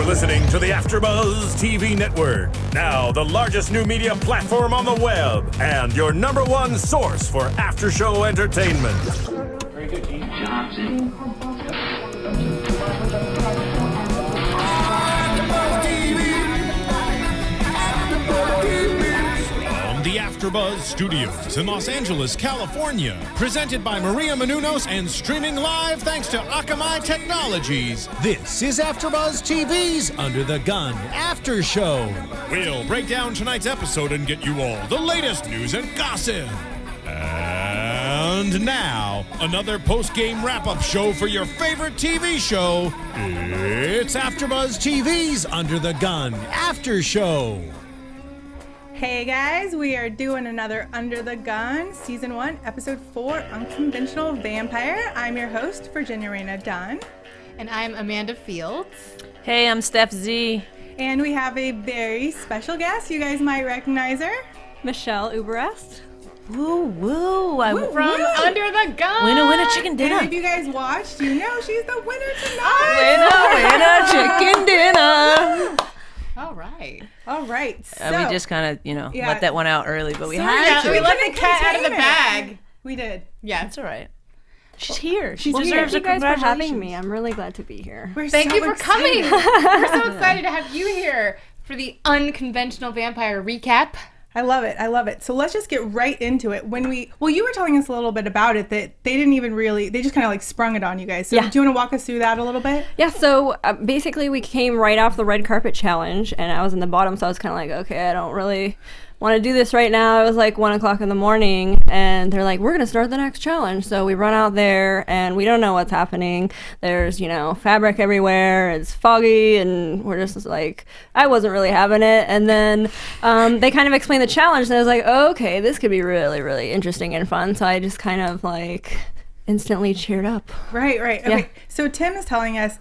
listening to the AfterBuzz TV network. Now, the largest new media platform on the web and your #1 source for after-show entertainment. Very good, Dean Johnson. The AfterBuzz Studios in Los Angeles, California. Presented by Maria Menounos and streaming live thanks to Akamai Technologies. This is AfterBuzz TV's Under the Gun After Show. We'll break down tonight's episode and get you all the latest news and gossip. And now, another post-game wrap-up show for your favorite TV show. It's AfterBuzz TV's Under the Gun After Show. Hey guys, we are doing another Under the Gun, Season 1, Episode 4, Unconventional Vampire. I'm your host, Virginia Reyna Dunne. And I'm Amanda Fields. Hey, I'm Stef Z. And we have a very special guest. You guys might recognize her. Michelle Uberreste. Woo woo! I'm From Under the Gun. Winner chicken dinner. And if you guys watched, you know she's the winner tonight. Winner chicken dinner. All right. All right. So, we just kind of, let that one out early, but we Sorry, had to. We let the cat out of the bag. We did. Yeah. That's all right. She's here. She Well, deserves a thank you guys for congratulations. having me. I'm really glad to be here. Thank you for excited. coming. We're so excited to have you here for the Unconventional Vampire recap. I love it. I love it. So let's just get right into it. You were telling us a little bit about it, that they didn't even really, they just kind of like sprung it on you guys. So Yeah. do you want to walk us through that a little bit? Yeah, so basically we came right off the red carpet challenge, and I was in the bottom, so I was kind of like, okay, I don't really want to do this right now. It was like 1 o'clock in the morning, and they're like, we're going to start the next challenge. So we run out there, and we don't know what's happening. There's, fabric everywhere. It's foggy, and we're just like, I wasn't really having it. And then they kind of explained the challenge, and I was like, oh, okay, this could be really, really interesting and fun. So I just kind of like instantly cheered up. Right. Okay. Yeah. So Tim is telling us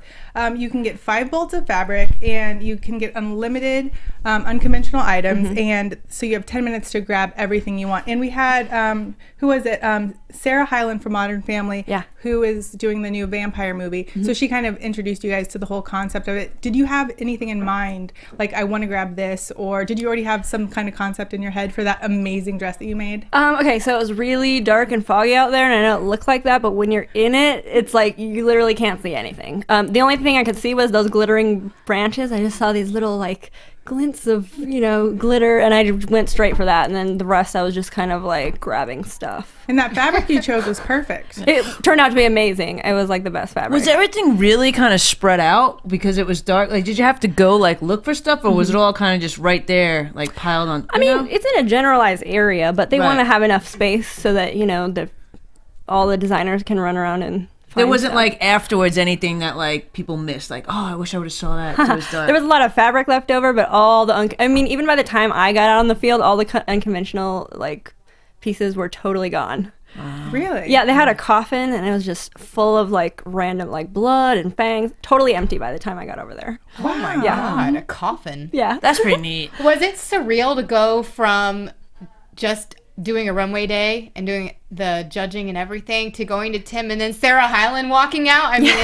you can get 5 bolts of fabric, and you can get unlimited unconventional items, and so you have 10 minutes to grab everything you want. And we had who was it? Sarah Hyland from Modern Family, who is doing the new vampire movie. So she kind of introduced you guys to the whole concept of it. Did you have anything in mind, like I want to grab this, or did you already have some kind of concept in your head for that amazing dress that you made? Okay, so it was really dark and foggy out there, and I know it looked like that, but when you're in it, it's like you literally can't see anything. The only thing I could see was those glittering branches. I just saw these little like glints of glitter, and I just went straight for that, and then the rest I was just kind of like grabbing stuff. And that fabric you chose was perfect. It turned out to be amazing. It was like the best fabric. Was everything really kind of spread out because it was dark? Like, did you have to go like look for stuff, or was it all kind of just right there, like piled on? I mean, it's in a generalized area, but they want to have enough space so that all the designers can run around and there wasn't stuff. like afterwards anything that like people missed, like, oh, I wish I would have saw that. So it was dark. There was a lot of fabric left over, but all the even by the time I got out on the field, all the unconventional like pieces were totally gone. Really? Yeah, they had a coffin, and it was just full of like random like blood and fangs. Totally empty by the time I got over there. Oh my God, a coffin. Yeah, That's pretty neat. Was it surreal to go from just doing a runway day and doing the judging and everything to going to Tim and then Sarah Hyland walking out? I mean,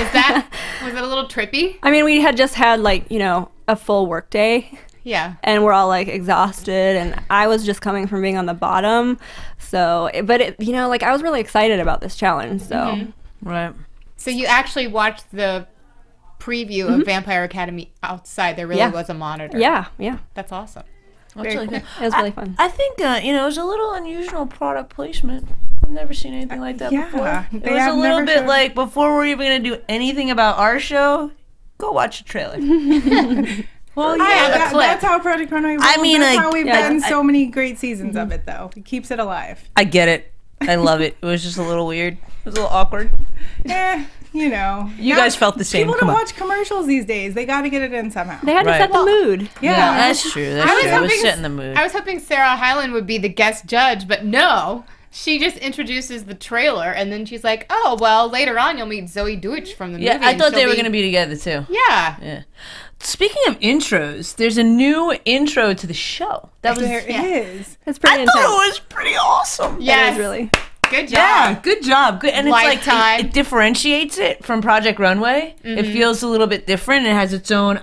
was it a little trippy? I mean, we had just had like a full work day. Yeah. And we're all like exhausted, and I was just coming from being on the bottom. So, but I was really excited about this challenge. So, Right. So you actually watched the preview of Vampire Academy outside. There really was a monitor. Yeah. That's awesome. That's really cool. It was really fun. I think it was a little unusual product placement. I've never seen anything like that before. It was a little bit like, before we're even going to do anything about our show, go watch the trailer. Well, yeah, that's how Project Runway rolls. That's how we've gotten so many great seasons of it, though. It keeps it alive. I get it. I love it. It was just a little weird. It was a little awkward. You guys felt the same. People don't watch commercials these days. They got to get it in somehow. They had to set the mood. Yeah, that's true. It was setting the mood. I was hoping Sarah Hyland would be the guest judge, but no. She just introduces the trailer, and then she's like, oh, well, later on you'll meet Zoe Deutsch from the movie. Yeah, I thought they were going to be together, too. Yeah. Speaking of intros, there's a new intro to the show. There is. It's pretty intense. I thought it was pretty awesome. Yes. It is really. Good job. Yeah, good job. Good, and Lifetime. it's like it differentiates it from Project Runway. It feels a little bit different. It has its own.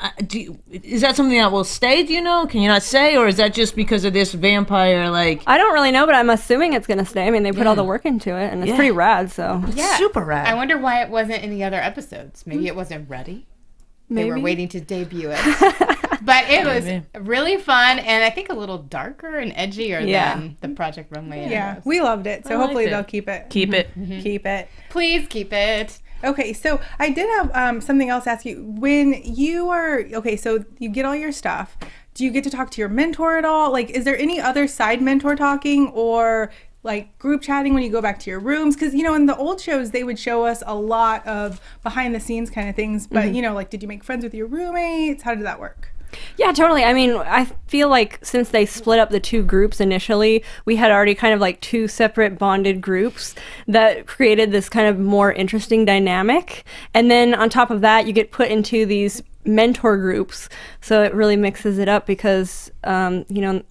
Is that something that will stay? Do you know? Can you not say, or is that just because of this vampire? Like, I don't really know, but I'm assuming it's gonna stay. I mean, they put all the work into it, and it's pretty rad. So Yeah. super rad. I wonder why it wasn't in the other episodes. Maybe it wasn't ready. They were waiting to debut it. But it was really fun, and I think a little darker and edgier than the Project Runway. Yeah, we loved it. So hopefully they'll keep it. Keep it. Keep it. Please keep it. Okay, so I did have something else to ask you. When you are, okay, so you get all your stuff. Do you get to talk to your mentor at all? Like, is there any other side mentor talking or like group chatting when you go back to your rooms? Because, you know, in the old shows, they would show us a lot of behind the scenes kind of things. But, you know, like, did you make friends with your roommates? How did that work? yeah, totally. I mean, I feel like since they split up the two groups initially, we had already kind of like two separate bonded groups that created this kind of more interesting dynamic. And then on top of that, you get put into these mentor groups, so it really mixes it up because you know,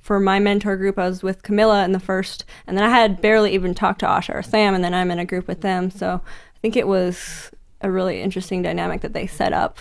for my mentor group I was with Camilla in the first, and then I had barely even talked to Asha or Sam, and then I'm in a group with them, so I think it was a really interesting dynamic that they set up.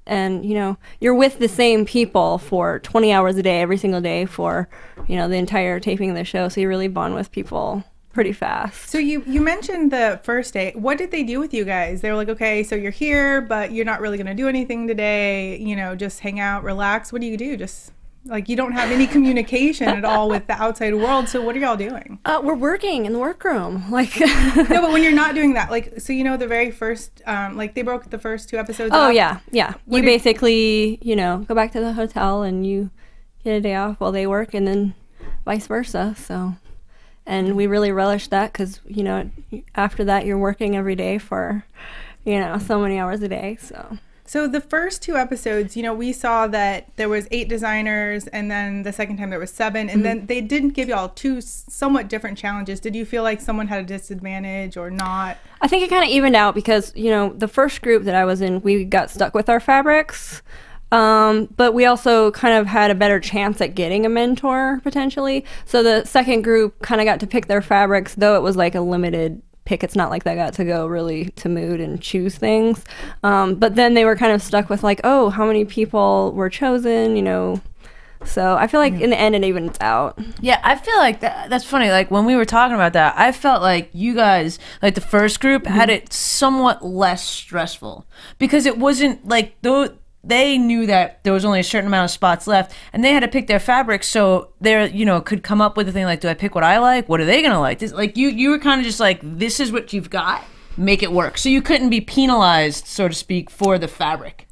And you know, you're with the same people for 20 hours a day every single day for, you know, the entire taping of the show, so you really bond with people pretty fast. So you mentioned the first day. What did they do with you guys? They were like, okay, so you're here, but you're not really going to do anything today. You know, just hang out, relax. What do you do? Just like, you don't have any communication at all with the outside world. So what are y'all doing? We're working in the workroom. Like, no, but when you're not doing that, like, so you know, the very first, like they broke the first two episodes. Oh up. yeah. You basically, you know, go back to the hotel and you get a day off while they work, and then vice versa. So. And we really relish that because, you know, after that you're working every day for, you know, so many hours a day. So the first two episodes, you know, we saw that there was 8 designers, and then the second time there was 7, and then they didn't give y'all two somewhat different challenges. Did you feel like someone had a disadvantage or not? I think it kind of evened out because, you know, the first group that I was in, we got stuck with our fabrics. But we also kind of had a better chance at getting a mentor potentially. So the second group kind of got to pick their fabrics, though it was like a limited pick. It's not like they got to go really to mood and choose things. But then they were kind of stuck with like, oh, how many people were chosen, you know? So I feel like in the end it evens out. Yeah, I feel like that's funny. Like when we were talking about that, I felt like you guys, like the first group, had it somewhat less stressful because it wasn't like they knew that there was only a certain amount of spots left, and they had to pick their fabrics, so they, you know, could come up with a thing like, do I pick what I like? What are they gonna like? This, like you were kind of just like, this is what you've got, make it work. So you couldn't be penalized, so to speak, for the fabric.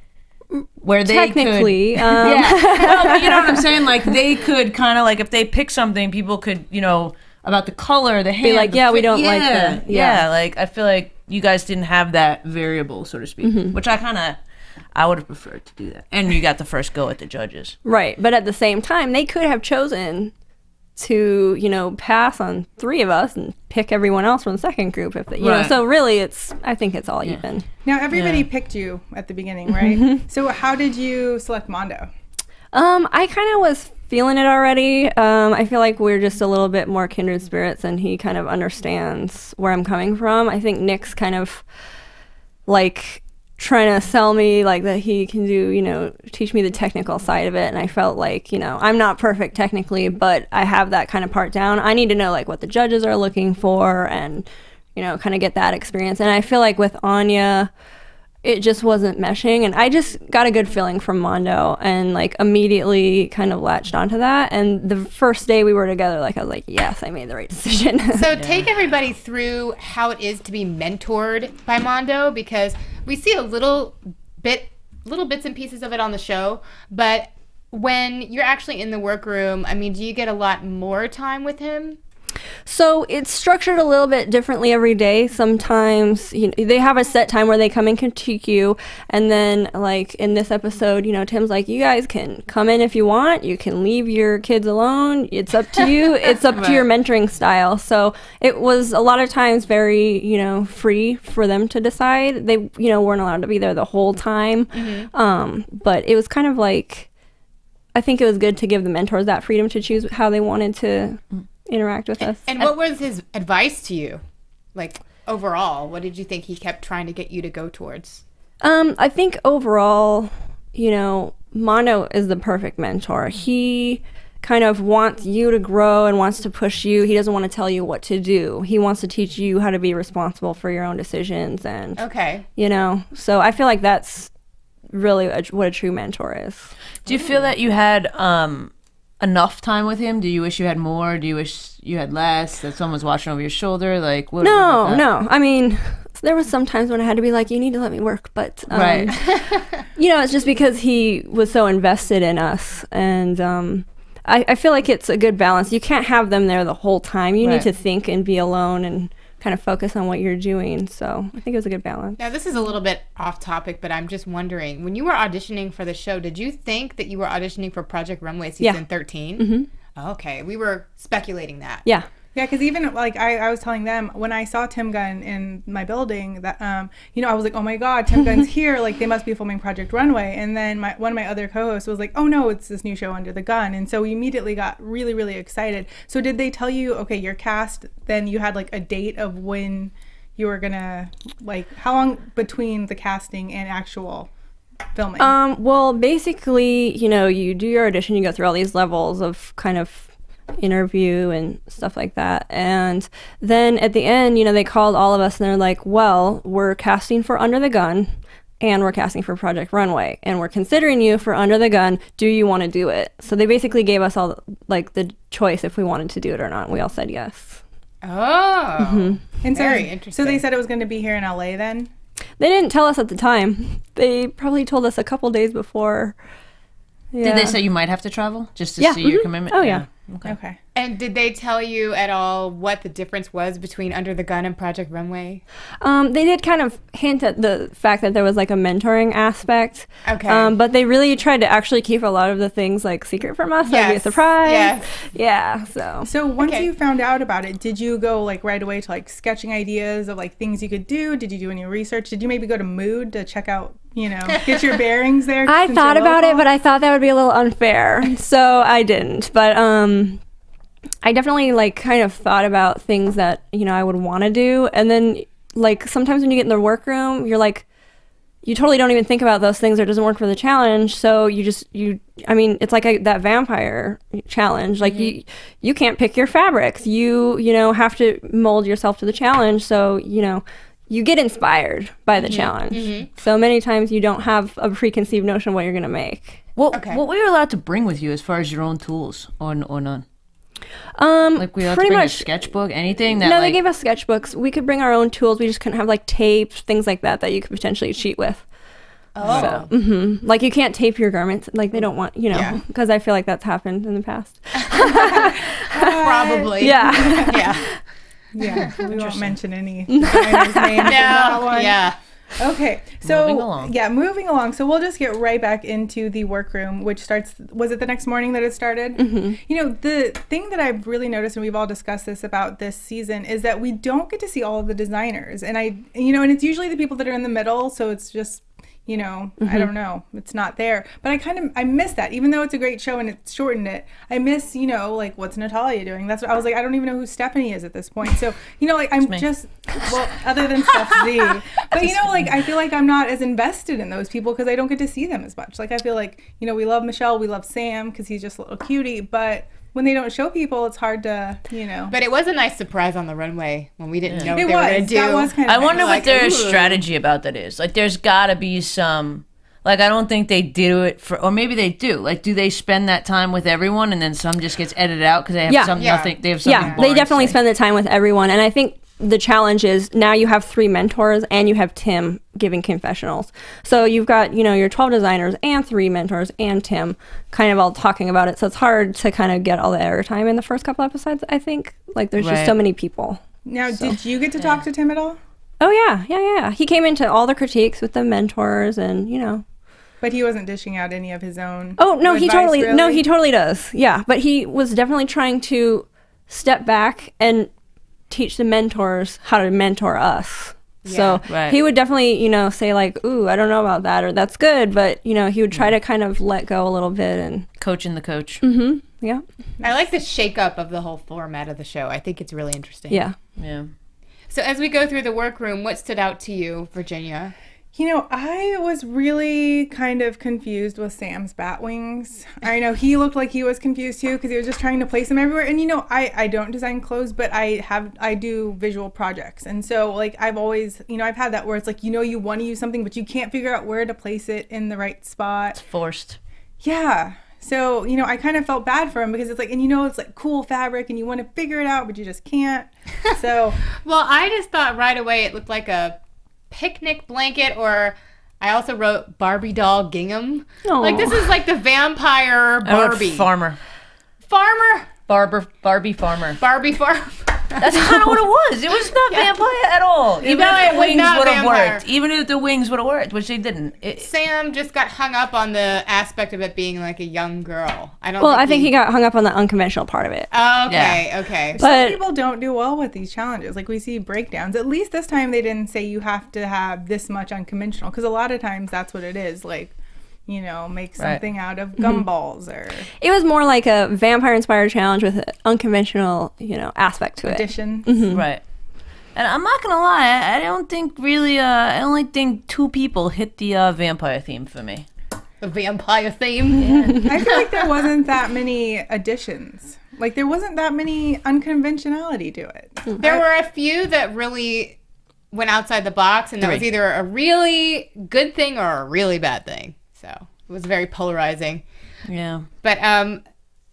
Where they technically, yeah, no, but you know what I'm saying? Like they could kind of like, if they pick something, people could, you know, about the color, the hand, be like, yeah, we don't like that. Yeah, like I feel like you guys didn't have that variable, so to speak, which I would have preferred to do that. And you got the first go at the judges. Right. But at the same time, they could have chosen to, you know, pass on 3 of us and pick everyone else from the second group. If they, you know, so really I think it's all even. Now, everybody picked you at the beginning, right? So how did you select Mondo? I kind of was feeling it already. I feel like we're just a little bit more kindred spirits, and he kind of understands where I'm coming from. I think Nick's kind of like trying to sell me like that he can do, you know, teach me the technical side of it, and I felt like, you know, I'm not perfect technically, but I have that kind of part down. I need to know like what the judges are looking for and, you know, kind of get that experience. And I feel like with Anya, it just wasn't meshing, and I just got a good feeling from Mondo and like immediately kind of latched onto that. And the first day we were together, like I was like, yes, I made the right decision. So take everybody through how it is to be mentored by Mondo, because we see little bits and pieces of it on the show, but when you're actually in the workroom, I mean, do you get a lot more time with him? So it's structured a little bit differently every day. Sometimes, you know, they have a set time where they come and critique you, and then like in this episode, you know, Tim's like, you guys can come in if you want, you can leave your kids alone, it's up to you. It's up to your mentoring style. So it was a lot of times very, you know, free for them to decide. They, you know, weren't allowed to be there the whole time. But it was kind of like, I think it was good to give the mentors that freedom to choose how they wanted to interact with us. And what was his advice to you? Like, overall, what did you think he kept trying to get you to go towards? I think overall, you know, Mondo is the perfect mentor. He kind of wants you to grow and wants to push you. He doesn't want to tell you what to do. He wants to teach you how to be responsible for your own decisions. And, you know, so I feel like that's really what a true mentor is. Do you feel that you had enough time with him? Do you wish you had more? Do you wish you had less? That someone was watching over your shoulder? Like, what? No. I mean, there was some times when I had to be like, you need to let me work. But, right. you know, it's just because he was so invested in us. And I feel like it's a good balance. You can't have them there the whole time. You need to think and be alone and kind of focus on what you're doing. So I think it was a good balance. Now, this is a little bit off topic, but I'm just wondering, when you were auditioning for the show, did you think that you were auditioning for Project Runway season 13? Mm-hmm. Okay, we were speculating that. Yeah. Yeah, because even like I was telling them when I saw Tim Gunn in my building that you know, I was like, oh my God, Tim Gunn's here, like they must be filming Project Runway. And then one of my other co-hosts was like, oh no, it's this new show Under the Gun. And so we immediately got really, really excited. So did they tell you, okay, you're cast, then you had like a date of when you were gonna, like, how long between the casting and actual filming? Well, basically, you know, you do your audition, you go through all these levels of kind of interview and stuff like that, and then at the end, you know, they called all of us and they're like, well, we're casting for Under the Gun and we're casting for Project Runway and we're considering you for Under the Gun. Do you want to do it? So they basically gave us all like the choice if we wanted to do it or not. We all said yes. And so, very interesting. So they said it was going to be here in LA then? They didn't tell us at the time. They probably told us a couple days before. Did they say you might have to travel just to see your commitment? Oh yeah. Okay. And did they tell you at all what the difference was between Under the Gun and Project Runway? They did kind of hint at the fact that there was like a mentoring aspect. Okay. But they really tried to actually keep a lot of the things like secret from us. That'd be a surprise. Yes. Yeah. So once you found out about it, did you go like right away to like sketching ideas of like things you could do? Did you do any research? Did you maybe go to Mood to check out, you know, get your bearings there? I thought about it, but I thought that would be a little unfair. So I didn't. But I definitely like kind of thought about things that, you know, I would want to do. And then like sometimes when you get in the workroom, you're like, you totally don't even think about those things or it doesn't work for the challenge. So I mean, it's like that vampire challenge. Like you can't pick your fabrics. You know, have to mold yourself to the challenge. So, you know, you get inspired by the challenge. So many times you don't have a preconceived notion of what you're going to make. What were you allowed to bring with you as far as your own tools or none? Like we allowed to bring a sketchbook, anything? No, they gave us sketchbooks. We could bring our own tools. We just couldn't have like tape, things like that you could potentially cheat with. Oh. So, like you can't tape your garments. Like they don't want, you know, because I feel like that's happened in the past. Probably. Yeah. Yeah, we won't mention any designers' names. No, yeah. Okay, so moving along. So we'll just get right back into the workroom, which starts. Was it the next morning that it started? You know, the thing that I've really noticed, and we've all discussed this about this season, is that we don't get to see all of the designers, and and it's usually the people that are in the middle. So it's just, you know, I don't know, it's not there. But I miss that, even though it's a great show and it's shortened it. I miss, you know, like, what's Natalia doing? That's what I was like, I don't even know who Stephanie is at this point. So, you know, like, I'm just, well, other than Steph Z. But, you know, like, I feel like I'm not as invested in those people because I don't get to see them as much. Like, I feel like, you know, we love Michelle, we love Sam because he's just a little cutie, but when they don't show people, it's hard to, you know. But it was a nice surprise on the runway when we didn't know what they were going to do. That was kind of I wonder what their strategy about that is. Like, there's got to be some, like, I don't think they do it for, or maybe they do. Like, do they spend that time with everyone and then some just gets edited out because they have nothing, they have something they definitely spend the time with everyone. And I think the challenge is now you have 3 mentors and you have Tim giving confessionals. So you've got, you know, your 12 designers and 3 mentors and Tim kind of all talking about it. So it's hard to kind of get all the airtime in the first couple episodes, I think. Like there's just so many people. Now, did you get to talk to Tim at all? Oh, yeah. He came into all the critiques with the mentors and, you know. But he wasn't dishing out any of his own. Oh, no, he totally, really? he totally does. Yeah, but he was definitely trying to step back and teach the mentors how to mentor us. So he would definitely, you know, say like, ooh, I don't know about that, or that's good. But, you know, he would try to kind of let go a little bit and coaching the coach. Yeah. I like the shake-up of the whole format of the show. I think it's really interesting. Yeah. Yeah. So as we go through the workroom, what stood out to you, Virginia? You know, I was really kind of confused with Sam's bat wings. I know he looked like he was confused too because he was just trying to place them everywhere. And you know, I don't design clothes, but I do visual projects. And so like I've always, you know, I've had that where it's like, you know, you want to use something, but you can't figure out where to place it in the right spot. It's forced. Yeah. So, you know, I kind of felt bad for him because it's like, and you know, it's like cool fabric and you want to figure it out, but you just can't. So, Well, I just thought right away it looked like a picnic blanket, or I also wrote Barbie doll gingham. Aw. Like this is like the vampire I wrote Barbie. farmer. Farmer? Barbie farmer. Barbie farm. That's kind of what it was. It was not vampire at all. Even No, if it the was wings not would have vampire. worked. Even if the wings would have worked, which they didn't. Sam just got hung up on the aspect of it being like a young girl. Well, I think he got hung up on the unconventional part of it. Oh, okay, Yeah. okay. some But people don't do well with these challenges. Like we see breakdowns. At least this time they didn't say you have to have this much unconventional because a lot of times that's what it is. Like, you know, make something out of gumballs or it was more like a vampire-inspired challenge with an unconventional, you know, aspect to it. additions. Right. And I'm not gonna lie, I don't think really. I only think 2 people hit the vampire theme for me. The vampire theme. I feel like there wasn't that many additions. Like there wasn't that many unconventionality to it. There were a few that really went outside the box, and that was 3. either a really good thing or a really bad thing. So it was very polarizing. Yeah. But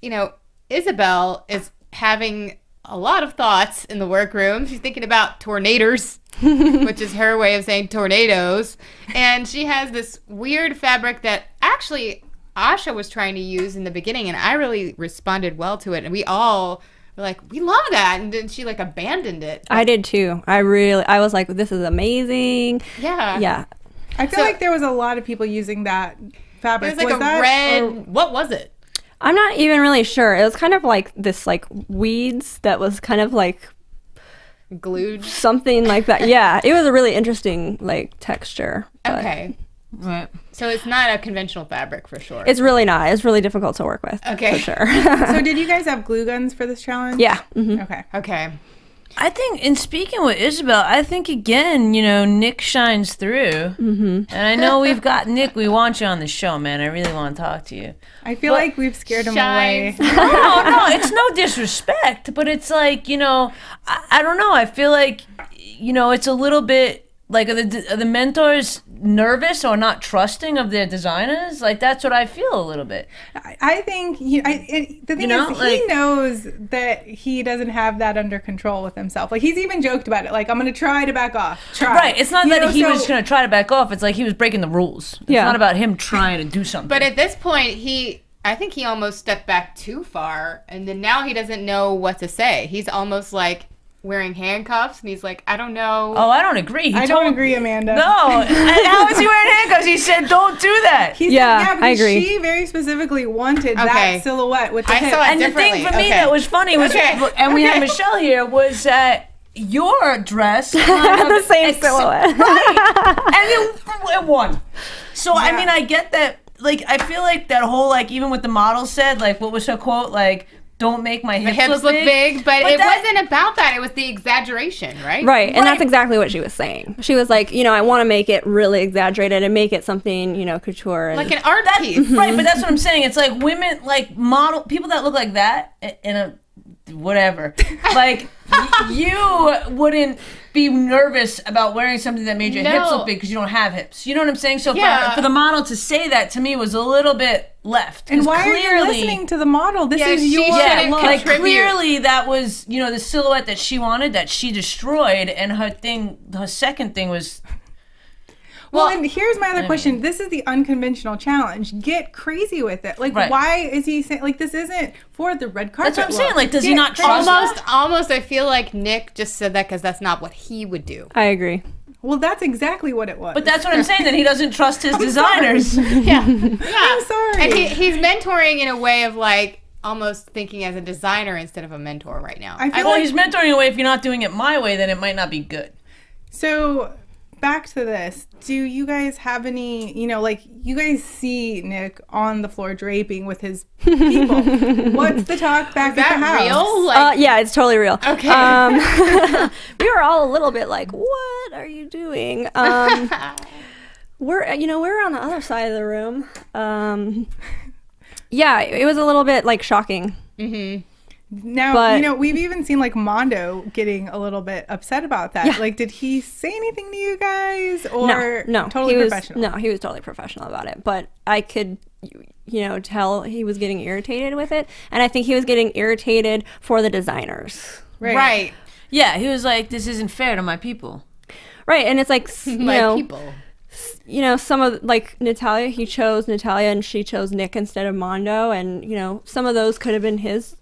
you know, Isabel is having a lot of thoughts in the workroom. She's thinking about tornadoes, which is her way of saying tornadoes. And she has this weird fabric that actually Asha was trying to use in the beginning, and I really responded well to it. And we all were like, we love that. And then she like abandoned it. I did too. I was like, this is amazing. Yeah. Yeah. I feel like there was a lot of people using that fabric. It was like that, a red. or- What was it? I'm not even really sure. It was kind of like this like weeds that was kind of like Glued. something like that. Yeah. It was a really interesting like texture. but Okay. Right. So it's not a conventional fabric for sure. It's really not. It's really difficult to work with. Okay. For sure. So did you guys have glue guns for this challenge? Yeah. Mhm. Okay. Okay. I think, in speaking with Isabel, I think again, you know, Nick shines through. Mm-hmm. And I know we've got Nick. We want you on the show, man. I really want to talk to you. I feel like we've scared him away. Shines. No, it's no disrespect, but it's like, you know, I don't know. I feel like, you know, it's a little bit like, are the mentors nervous or not trusting of their designers? Like, that's what I feel a little bit. I think the thing know, is, like- he knows that he doesn't have that under control with himself. Like he's even joked about it. Like I'm gonna try to back off. Try. Right. It's not You that know, he so- was going to try to back off. It's like he was breaking the rules. It's Yeah. not about him trying to do something. But at this point, I think he almost stepped back too far, and then now he doesn't know what to say. He's almost like wearing handcuffs, and he's like, I don't know. Oh, I don't agree. I don't agree, Amanda. No. And how is he wearing handcuffs? He said, don't do that. He's, Yeah, because I agree. She very specifically wanted Okay. that silhouette with the I hip. saw it And the thing differently. for me Okay. that was funny was, Okay. and we had Okay. Michelle here, was that your dress kind the of same silhouette. right, and it won. So I mean, I get that. Like, I feel like that whole, like, even what the model said, like, what was her quote, like, don't make my The hips, hips look big, but it that- wasn't about that. It was the exaggeration, right? Right, and Right. that's exactly what she was saying. She was like, you know, I want to make it really exaggerated and make it something, you know, couture. And Like an art piece. Right, but that's what I'm saying. It's like women, like model people that look like that in a whatever. Like you wouldn't be nervous about wearing something that made your hips No. look big because you don't have hips. You know what I'm saying? So Yeah. for the model to say that to me was a little bit left. and 'Cause why are you listening to the model? This Yeah, is she your shouldn't look. like contribute. clearly that was, you know, the silhouette that she wanted that she destroyed, and her second thing was Well, and here's my other question. This is the unconventional challenge. Get crazy with it. Like, Right. why is he saying, like, this isn't for the red carpet That's what I'm saying. look. Like, does he Get not crazy. trust Almost, I feel like Nick just said that because that's not what he would do. I agree. Well, that's exactly what it was. But that's what I'm saying, that he doesn't trust his designers. Yeah. I'm sorry. And he's mentoring in a way of like almost thinking as a designer instead of a mentor right now. I feel Well, like he's mentoring away. If you're not doing it my way, then it might not be good. So, back to this. Do you guys have any, like you guys see Nick on the floor draping with his people. What's the talk back at the house? Real? Yeah, it's totally real. Okay. We were all a little bit like, what are you doing? We're on the other side of the room. Yeah, it was a little bit like shocking. Mm-hmm. Now, But- we've even seen like Mondo getting a little bit upset about that. Yeah. Like, did he say anything to you guys, or No, totally he was, professional? No, he was totally professional about it. But I could, tell he was getting irritated with it, and I think he was getting irritated for the designers. Right. Yeah, he was like, this isn't fair to my people. Right, and it's like, My people. Some of, like, Natalia, he chose Natalia, and she chose Nick instead of Mondo, and, some of those could have been his,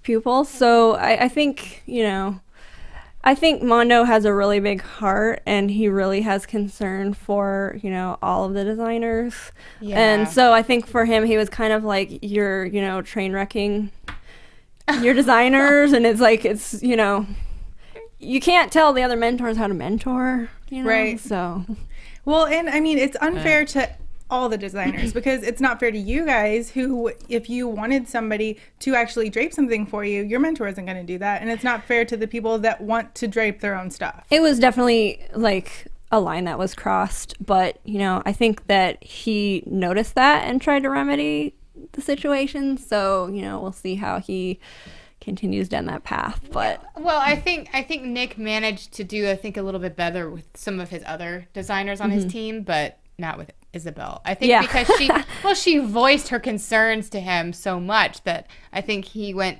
pupils. So I think, I think Mondo has a really big heart, and he really has concern for, all of the designers. Yeah. And so I think for him, he was kind of like, you're, train wrecking your designers, and it's like, it's, you can't tell the other mentors how to mentor, Right. So... Well, and I mean, it's unfair to all the designers because it's not fair to you guys who, if you wanted somebody to actually drape something for you, your mentor isn't going to do that. And it's not fair to the people that want to drape their own stuff. It was definitely like a line that was crossed, but I think that he noticed that and tried to remedy the situation. So, we'll see how he continues down that path. But well, I think Nick managed to do a little bit better with some of his other designers on his team, but not with Isabel. I think because she voiced her concerns to him so much that I think he went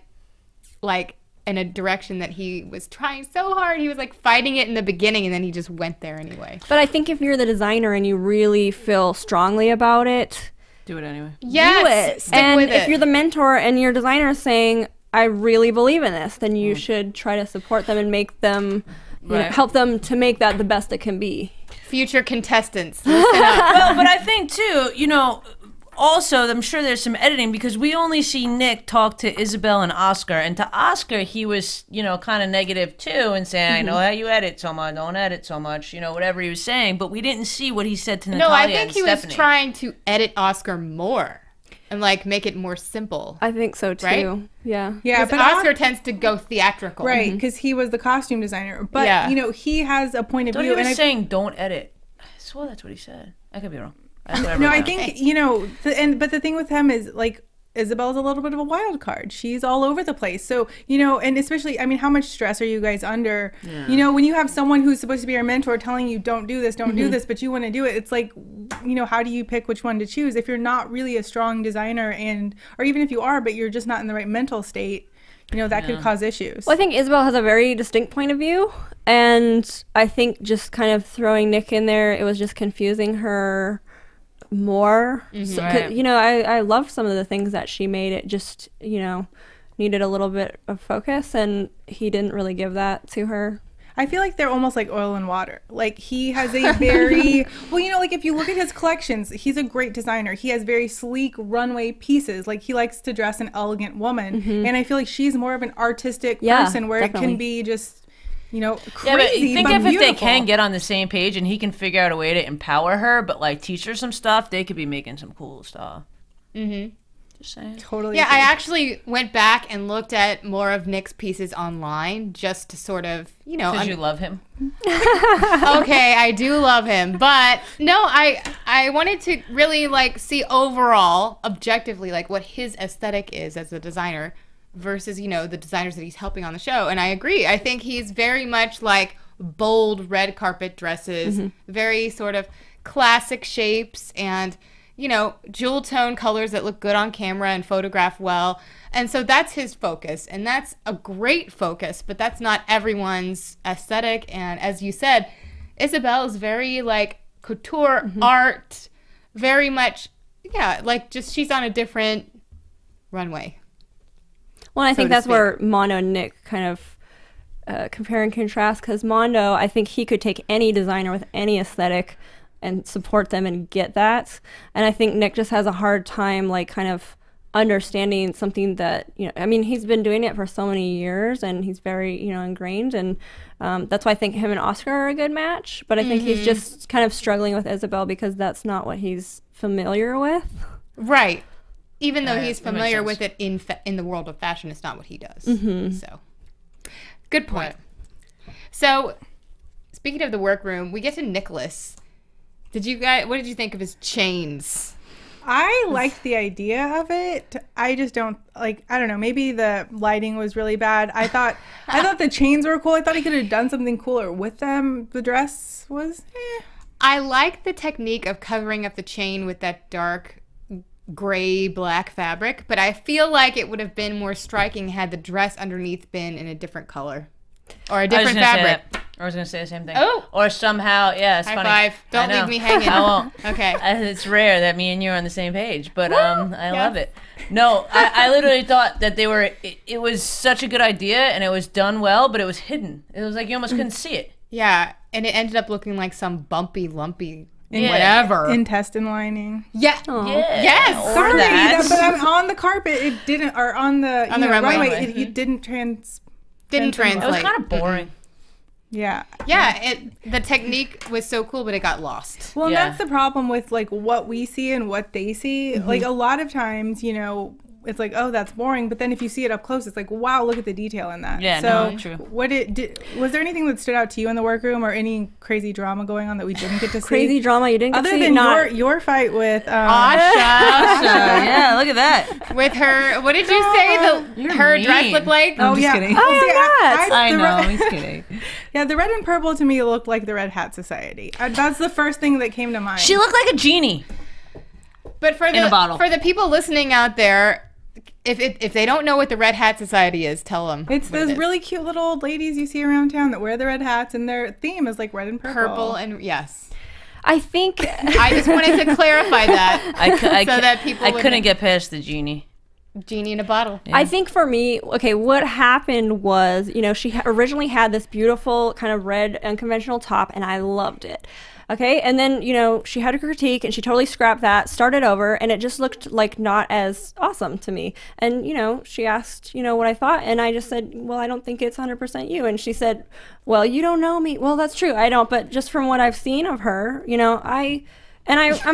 like in a direction that he was trying so hard. He was like fighting it in the beginning, and then he just went there anyway. But I think if you're the designer and you really feel strongly about it, Do it anyway. Yes, do it. stick And with if it. you're the mentor and your designer is saying, I really believe in this, then you should try to support them and make them, help them to make that the best it can be. Future contestants, listen up. Well, but I think too, also, I'm sure there's some editing because we only see Nick talk to Isabel and Oscar. And to Oscar, he was, kind of negative too and saying, I know how you edit so much, don't edit so much, whatever he was saying. But we didn't see what he said to Natalia No, I think and he Stephanie. was trying to edit Oscar more and like make it more simple. I think so too. Right? Yeah. Yeah, Because but Oscar tends to go theatrical. right, because he was the costume designer. But, Yeah. he has a point of Don't view. he was and saying don't edit. I swear that's what he said. I could be wrong. That's what No, wrote I down. think, but the thing with him is like Isabel's a little bit of a wild card. She's all over the place. So, and especially, I mean, how much stress are you guys under? Yeah. When you have someone who's supposed to be your mentor telling you don't do this, don't do this, but you want to do it. It's like, how do you pick which one to choose if you're not really a strong designer or even if you are, but you're just not in the right mental state, that could cause issues. Well, I think Isabel has a very distinct point of view, and I think just kind of throwing Nick in there, it was just confusing her more. So, Right. I loved some of the things that she made. It just, needed a little bit of focus, and he didn't really give that to her. I feel like they're almost like oil and water. Like he has a very, well, like if you look at his collections, he's a great designer. He has very sleek runway pieces. Like he likes to dress an elegant woman. And I feel like she's more of an artistic person where it definitely. can be just, crazy, Yeah, but think if beautiful. they can get on the same page and he can figure out a way to empower her, but like teach her some stuff, they could be making some cool stuff. Mm-hmm. Just saying. Totally. Yeah, agree. I actually went back and looked at more of Nick's pieces online just to sort of, Because you love him. okay, I do love him, but no, I wanted to really like see overall, objectively, like what his aesthetic is as a designer versus, the designers that he's helping on the show. And I agree. I think he's very much like bold red carpet dresses, very sort of classic shapes and, jewel tone colors that look good on camera and photograph well. And so that's his focus, and that's a great focus, but that's not everyone's aesthetic. And as you said, Isabel is very like couture art, very much, like just she's on a different runway. Well, I think to that's speak. where Mondo and Nick kind of compare and contrast, because Mondo, I think he could take any designer with any aesthetic and support them and get that. And I think Nick just has a hard time, like, kind of understanding something that, you know, I mean, he's been doing it for so many years and he's very, you know, ingrained, and that's why I think him and Oscar are a good match, but I think he's just kind of struggling with Isabel because that's not what he's familiar with. Right. Even though he's that makes familiar sense. with it in the world of fashion, it's not what he does. So, good point. So, speaking of the workroom, we get to Nicholas. What did you think of his chains? I liked the idea of it. I just don't like. I don't know. Maybe the lighting was really bad. I thought the chains were cool. I thought he could have done something cooler with them. The dress was. I like the technique of covering up the chain with that dark gray black fabric, but I feel like it would have been more striking had the dress underneath been in a different color or a different fabric. I was gonna say the same thing. Oh. Or somehow, yeah, it's High funny. five. Don't I know. leave me hanging. I won't. Okay. It's rare that me and you are on the same page, but I love it. No, I literally thought that they were. It was such a good idea, and it was done well, but it was hidden. It was like you almost couldn't see it. Yeah, and it ended up looking like some bumpy, lumpy, Yeah. whatever. Intestine lining. Yeah. Yeah. Yes. Or Sorry, that. but on the carpet it didn't, or on the runway. it didn't trans. Didn't It was translate. kind of boring. Yeah. Yeah, the technique was so cool, but it got lost. Well, Yeah. that's the problem with like what we see and what they see. Like a lot of times, you know, it's like, oh, that's boring. But then if you see it up close, it's like, wow, look at the detail in that. Yeah, so no, true. Was there anything that stood out to you in the workroom, or any crazy drama going on that we didn't get to see? Crazy drama you didn't get Other to see? than Not- your fight with Asha. Yeah, look at that. With her, what did you say? Her dress mean. looked like? Oh, just yeah. kidding. Oh, yeah, I the know, red- he's kidding. Yeah, the red and purple to me looked like the Red Hat Society. That's the first thing that came to mind. She looked like a genie. But for In a bottle. the people listening out there, if they don't know what the Red Hat Society is, tell them. It's what it those is. really cute little old ladies you see around town that wear the red hats, and their theme is like red and purple. Purple and yes. I think I just wanted to clarify that so that people I would couldn't know. get past the genie. Genie in a bottle. I think for me, okay, what happened was, you know, she originally had this beautiful kind of red unconventional top, and I loved it. Okay, and then, you know, she had a critique, and she totally scrapped that, started over, and it just looked like not as awesome to me. And, you know, she asked, you know, what I thought, and I just said, well, I don't think it's 100% you. And she said, well, you don't know me. Well, that's true, I don't, but just from what I've seen of her, you know, I'm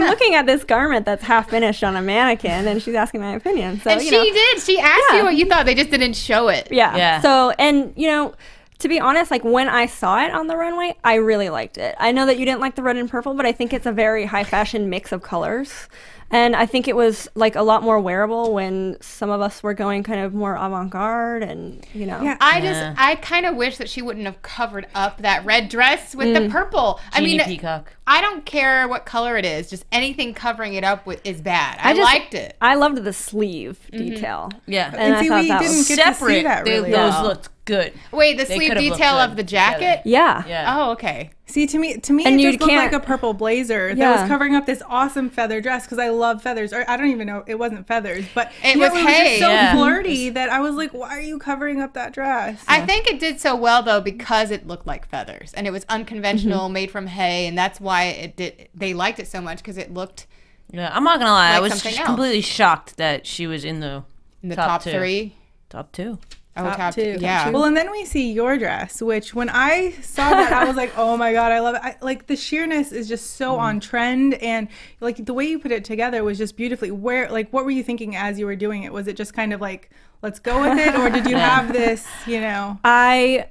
looking at this garment that's half finished on a mannequin, and she's asking my opinion. So, And you she know, did. She asked you what you thought. They just didn't show it. yeah. Yeah. So, and, you know, to be honest, like when I saw it on the runway, I really liked it. I know that you didn't like the red and purple, but I think it's a very high fashion mix of colors. And I think it was like a lot more wearable when some of us were going kind of more avant-garde and, you know. Yeah. I kind of wish that she wouldn't have covered up that red dress with the purple. Genie I mean, peacock. I don't care what color it is. Just anything covering it up is bad. I just liked it. I loved the sleeve detail. Yeah. And I see, thought we that didn't was get to see Separate. that really. Those well. looked good. Wait, the They sleeve could've looked detail good of the jacket? Yeah. Yeah. Oh, okay. See, to me, And it you just looked like can't- a purple blazer that Yeah. was covering up this awesome feather dress, because I love feathers. Or I don't even know, it wasn't feathers, but It you know, was it was hay. just so Yeah. flirty that I was like, why are you covering up that dress? I think it did so well though because it looked like feathers and it was unconventional, made from hay, and that's why it did. They liked it so much because it looked Yeah, I'm not gonna lie. I Like was something else. completely shocked that she was in the in the top two. three. Top two. Oh, Top two. Yeah. Well, and then we see your dress, which when I saw that, I was like, oh my God, I love it. Like the sheerness is just so on trend, and like the way you put it together was just beautifully. What were you thinking as you were doing it? Was it just kind of like, let's go with it? Or did you have this, you know? I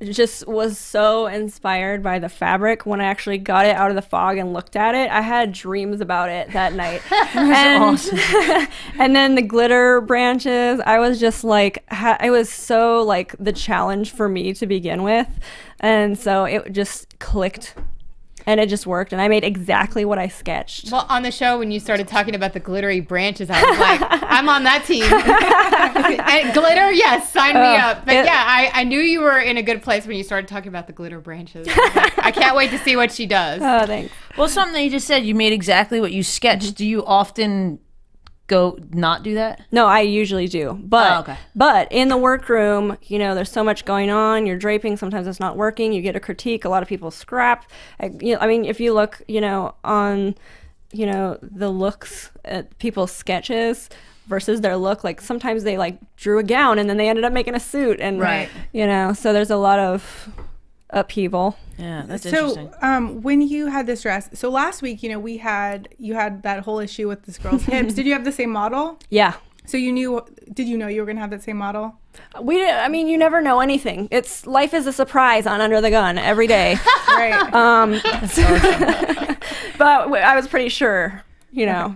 just was so inspired by the fabric when I actually got it out of the fog and looked at it. I had dreams about it that night. And, and then the glitter branches, I was just like, it was so like the challenge for me to begin with. And so it just clicked. And it just worked, and I made exactly what I sketched. Well, on the show, when you started talking about the glittery branches, I was like, I'm on that team. And glitter, yes, sign me up. But yeah, I knew you were in a good place when you started talking about the glitter branches. I was like, I can't wait to see what she does. Oh, thanks. Well, something that you just said, you made exactly what you sketched. Do you often go not do that? No, I usually do. But Oh, okay. but in the workroom, you know, there's so much going on. You're draping. Sometimes it's not working. You get a critique. A lot of people scrap. I mean, if you look, you know, on the looks at people's sketches versus their look. Like sometimes they like drew a gown and then they ended up making a suit, and so there's a lot of upheaval. Yeah, that's interesting. So when you had this dress, so last week, you had that whole issue with this girl's hips. Did you have the same model? Yeah. So did you know you were going to have that same model? You never know anything. Life is a surprise on Under the Gun every day. Right. But I was pretty sure, Okay.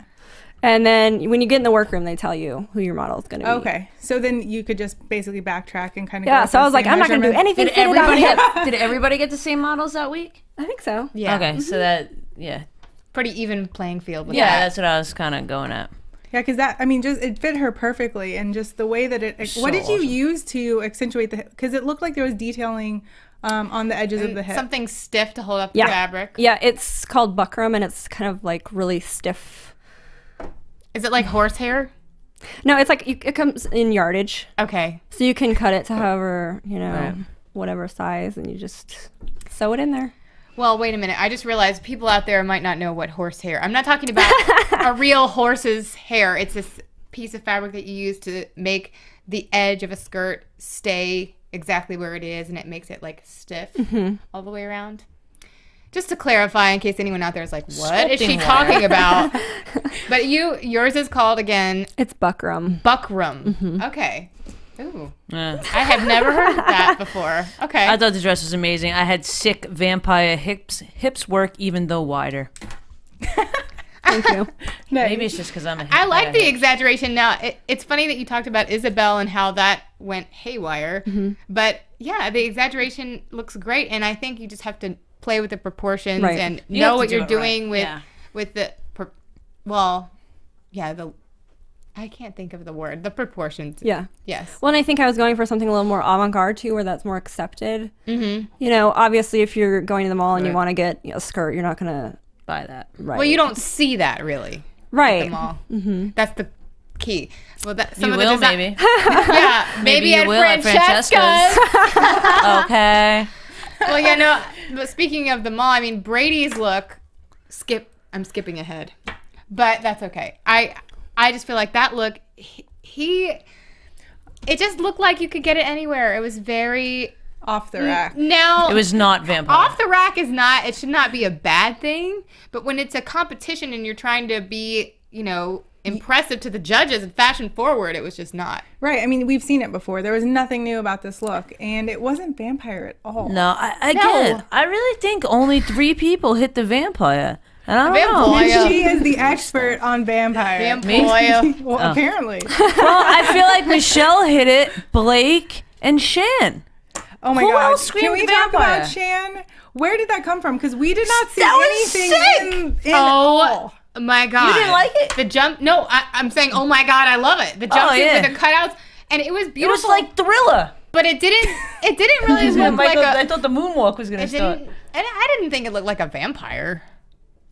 And then when you get in the workroom, they tell you who your model is going to be. Okay. So then you could just basically backtrack and kind of so I was like, I'm not going to do anything. Did everybody get the same models that week? I think so. Yeah. Okay, so that, pretty even playing field with that. Yeah, that's what I was kind of going at. Yeah, because it fit her perfectly, and just the way that what did you use to accentuate the hip? Because it looked like there was detailing on the edges of the hip. Something stiff to hold up the fabric. Yeah, it's called buckram, and it's kind of like really stiff. Is it like horsehair? No, it's like it comes in yardage. Okay. So you can cut it to however, whatever size, and you just sew it in there. Well, wait a minute. I just realized people out there might not know what horsehair. I'm not talking about a real horse's hair. It's this piece of fabric that you use to make the edge of a skirt stay exactly where it is, and it makes it like stiff all the way around. Just to clarify, in case anyone out there is like, what is she talking about? But yours is called again? It's buckram. Buckram. Mm-hmm. Okay. Ooh. I have never heard of that before. Okay. I thought the dress was amazing. I had sick vampire hips. Hips work even though wider. Thank you. Maybe it's just because I'm a hip. I like the exaggeration. Now, it's funny that you talked about Isabel and how that went haywire. Mm-hmm. But yeah, the exaggeration looks great. And I think you just have to play with the proportions and know what you're doing with the I can't think of the word. The proportions. Yeah. Yes. Well, and I think I was going for something a little more avant-garde too, where that's more accepted. Mm-hmm. Obviously, if you're going to the mall and you want to get a skirt, you're not going to buy that. Right. Well, you don't see that really. Right. At the mall. Mm-hmm. That's the key. Well, you will maybe. Yeah. Maybe you will at Francesca's. Okay. Well, but speaking of the mall, I mean, Brady's look, I'm skipping ahead, but that's okay. I just feel like that look, it just looked like you could get it anywhere. It was very off the rack. Now, it was not vampire. Off the rack it should not be a bad thing, but when it's a competition and you're trying to be, impressive to the judges and fashion forward, it was just not. Right. I mean, we've seen it before. There was nothing new about this look, and it wasn't vampire at all. No, I get it. I really think only 3 people hit the vampire. And I don't know. And she is the expert on vampire. Well, apparently. Well, I feel like Michelle hit it, Blake, and Shan. Oh my God. God. Can we talk about Shan? Where did that come from? Because we did not see anything in all. My God. You didn't like it? The jump. No, I'm saying, oh my God, I love it. The jumpsuit with the cutouts. And it was beautiful. It was like Thriller. But it didn't really look like I thought the moonwalk was going to start. And I didn't think it looked like a vampire.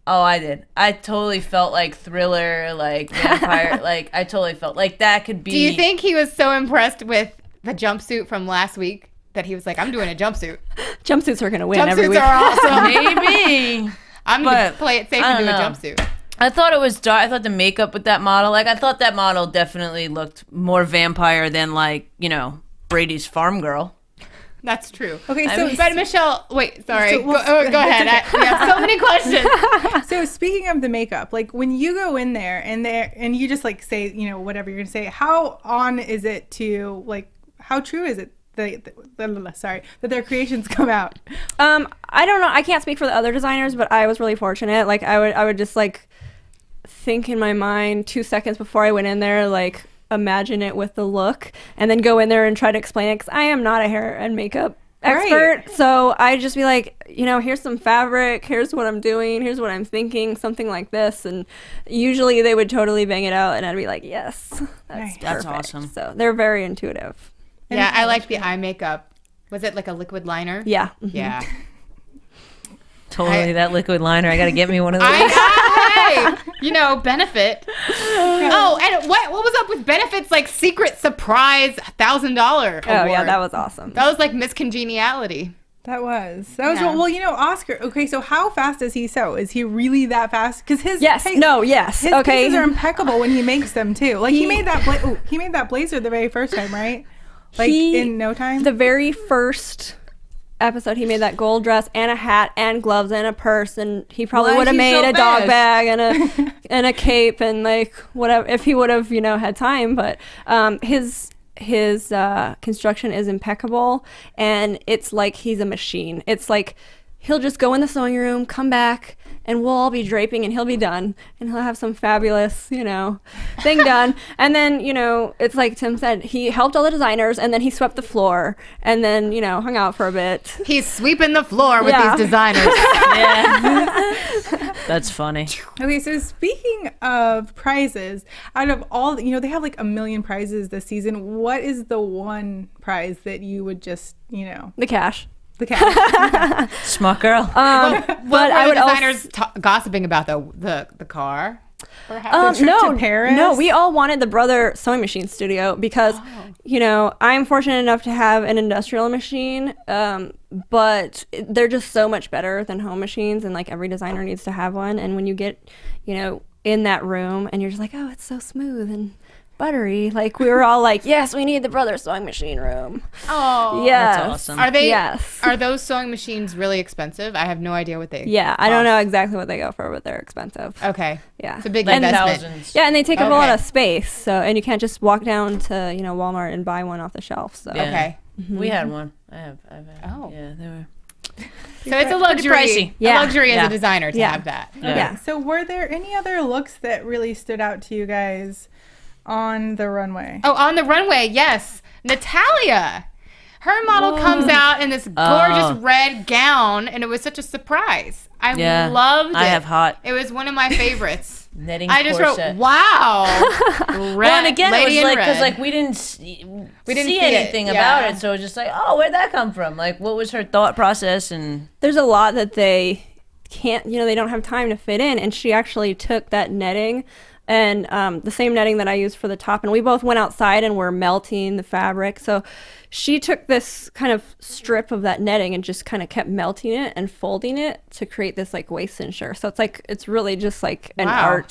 Oh, I did. I totally felt like Thriller, like vampire. Like, I totally felt like that could be. Do you think he was so impressed with the jumpsuit from last week that he was like, I'm doing a jumpsuit? Jumpsuits are going to win every week. Jumpsuits are awesome. Maybe. I'm going to play it safe and do a jumpsuit. I thought it was dark. I thought the makeup with that model, I thought that model definitely looked more vampire than Brady's farm girl. That's true. Okay, but Michelle, wait, sorry. Go ahead. We have so many questions. So speaking of the makeup, like when you go in there and you just like say, whatever you're going to say, how on is it to how true is it that their creations come out? I don't know. I can't speak for the other designers, but I was really fortunate. Like I would just think in my mind 2 seconds before I went in there, imagine it with the look, and then go in there and try to explain it, because I am not a hair and makeup expert. Right. So I'd just be like, here's some fabric, here's what I'm doing, here's what I'm thinking, something like this. And usually they would totally bang it out, and I'd be like, yes, that's awesome. So they're very intuitive. Yeah, I like the eye makeup. Was it like a liquid liner? Yeah. Mm-hmm. Yeah. Totally, that liquid liner. I got to get me one of those. Benefit. Oh, and what was up with Benefit's secret surprise $1,000 award? Oh, yeah, that was awesome. That was like Miss Congeniality. That was Yeah. well, you know, Oscar. Okay, so how fast does he sew? Is he really that fast? Because his Yes. his Okay. pieces are impeccable when he makes them too. Like he made that he made that blazer the very first time, right? Like in no time. The very first episode, he made that gold dress and a hat and gloves and a purse, and he probably Why would have is he made so a dog fast? bag and a and a cape and like whatever if he would have, you know, had time. But his construction is impeccable, and it's like he's a machine. It's like he'll just go in the sewing room, come back, and we'll all be draping, and he'll be done, and he'll have some fabulous, you know, thing done. And then, you know, it's like Tim said, he helped all the designers, and then he swept the floor, and then, you know, hung out for a bit. He's sweeping the floor with Yeah. these designers. That's funny. Okay, so speaking of prizes, out of all, you know, they have like a million prizes this season. What is the one prize that you would just, you know, The cash. the cat? Smart girl. But What I were would the also designers gossiping about the car? Perhaps? trip no, to Paris? no, we all wanted the Brother Sewing Machine Studio because, you know, I'm fortunate enough to have an industrial machine, but they're just so much better than home machines, and like every designer needs to have one. And when you get, you know, in that room and you're just like, oh, it's so smooth and buttery, like we were all like, yes, we need the Brother Sewing Machine room. Oh, Yes. That's awesome. Are they? Yes. Are those sewing machines really expensive? I have no idea what they. Yeah, I don't know exactly what they go for, but they're expensive. Okay. Yeah. It's a big Like investment. thousands. Yeah, and they take up a lot Okay. of space, so and you can't just walk down to, you know, Walmart and buy one off the shelf. So Yeah. Okay. We had one. I've had. Oh. Yeah, they were. So it's a luxury. pricey. Yeah. A luxury as Yeah. a designer to Yeah. have that. yeah. So were there any other looks that really stood out to you guys on the runway? Oh, on the runway, yes. Natalia. Her model comes out in this gorgeous red gown, and it was such a surprise. I Yeah. loved it. I have hot It was one of my favorites. netting I just corset. wrote, "Wow!" Well, and again, Lady it in was like because red. like we didn't see see it, anything about yeah. it, so it was just like, oh, where'd that come from? Like, what was her thought process? And There's a lot that they can't, you know, they don't have time to fit in, and she actually took that netting and the same netting that I used for the top, and we both went outside and were melting the fabric. So she took this kind of strip of that netting and just kind of kept melting it and folding it to create this like waist cincher. So it's like it's really just like an Wow.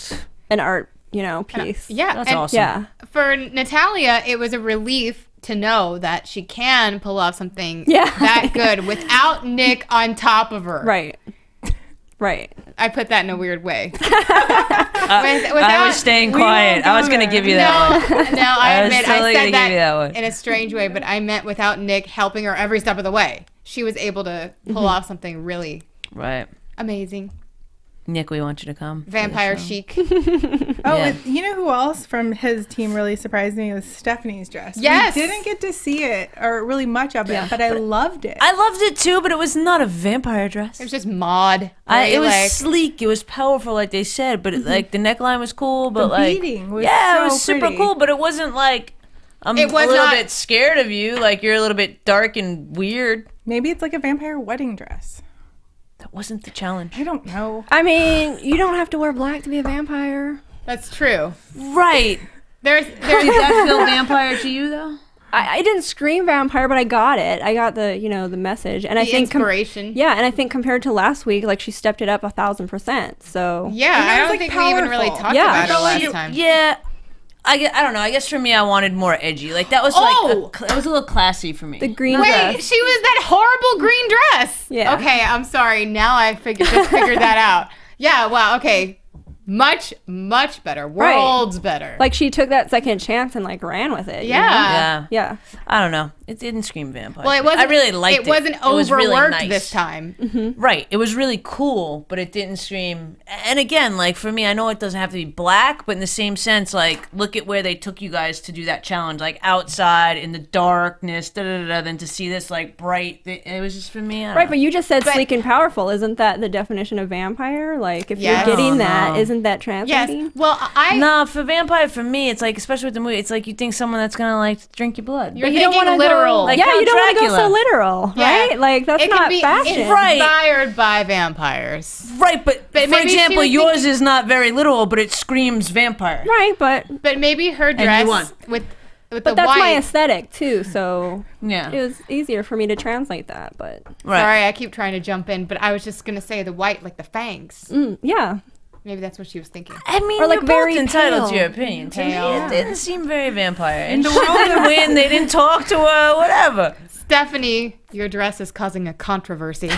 art, you know, piece. Yeah, that's and awesome. Yeah. for Natalia, it was a relief to know that she can pull off something Yeah. that good without Nick on top of her. Right. Right. I put that in a weird way. I was staying quiet. I was gonna give you that one. No, I I was admit totally I gonna said give you that one. in a strange way, but I meant without Nick helping her every step of the way. She was able to pull off something really Right, amazing. Nick, we want you to come. for the Vampire show. chic. Oh, Yeah. and you know who else from his team really surprised me was Stephanie's dress. Yes. We didn't get to see it or really much of it, Yeah. but I loved it. I loved it too, but it was not a vampire dress. It was just mod. It Very, was like, sleek. It was powerful, like they said, but it, like the neckline was cool. But The like, beading was yeah, so it was super pretty. cool. But it wasn't like I'm It was a little not- bit scared of you. Like you're a little bit dark and weird. Maybe it's like a vampire wedding dress. That wasn't the challenge. I don't know. I mean, you don't have to wear black to be a vampire. that's true. Right. There's Did that feel vampire to you though? I didn't scream vampire, but I got it. I got the, you know, the message. And I the think inspiration. yeah, and I think compared to last week, like she stepped it up 1,000%. So Yeah, And it I was, don't like, think we even really powerful. talked Yeah. about it felt like last it- time. Yeah. I don't know. I guess for me, I wanted more edgy. Like that was Oh! like it was a little classy for me. the green Wait, dress. she was that horrible green dress. Yeah. Okay, I'm sorry. Now I figured that out. Yeah. Wow. Okay. Much better. Right. Worlds better. Like she took that second chance and like ran with it. you Yeah. know? Yeah. Yeah. I don't know. It didn't scream vampire. well, it wasn't. I really liked it. It wasn't was overworked really nice. this time. Right. It was really cool, but it didn't scream. And again, like for me, I know it doesn't have to be black, but in the same sense, like look at where they took you guys to do that challenge, like outside in the darkness, then to see this like bright. It was just for me. I don't Right, know. but you just said But- sleek and powerful. Isn't that the definition of vampire? Like if Yes. you're getting Oh, that, no. isn't that Yes. translating? Well, No, for vampire, for me, it's like, especially with the movie, it's like you think someone that's gonna like drink your blood. you're But you don't thinking wanna literal. Go, Like yeah, Count you don't want to go so Dracula. literal, Yeah. right? Like that's it not can be fashion. Right. inspired by vampires. Right, but for maybe she example, was yours thinking- is not very literal, but it screams vampire. Right, but But maybe her you dress won. with with But the that's white. my aesthetic too, so Yeah. it was easier for me to translate that. But Right. Sorry, I keep trying to jump in, but I was just gonna say the white, like the fangs. yeah, Maybe that's what she was thinking. I mean, Or, like, you're very both entitled pale. to your opinion. To me, Pale. it didn't seem very vampire. And she didn't win. They didn't talk to her. Whatever. Stephanie, your dress is causing a controversy.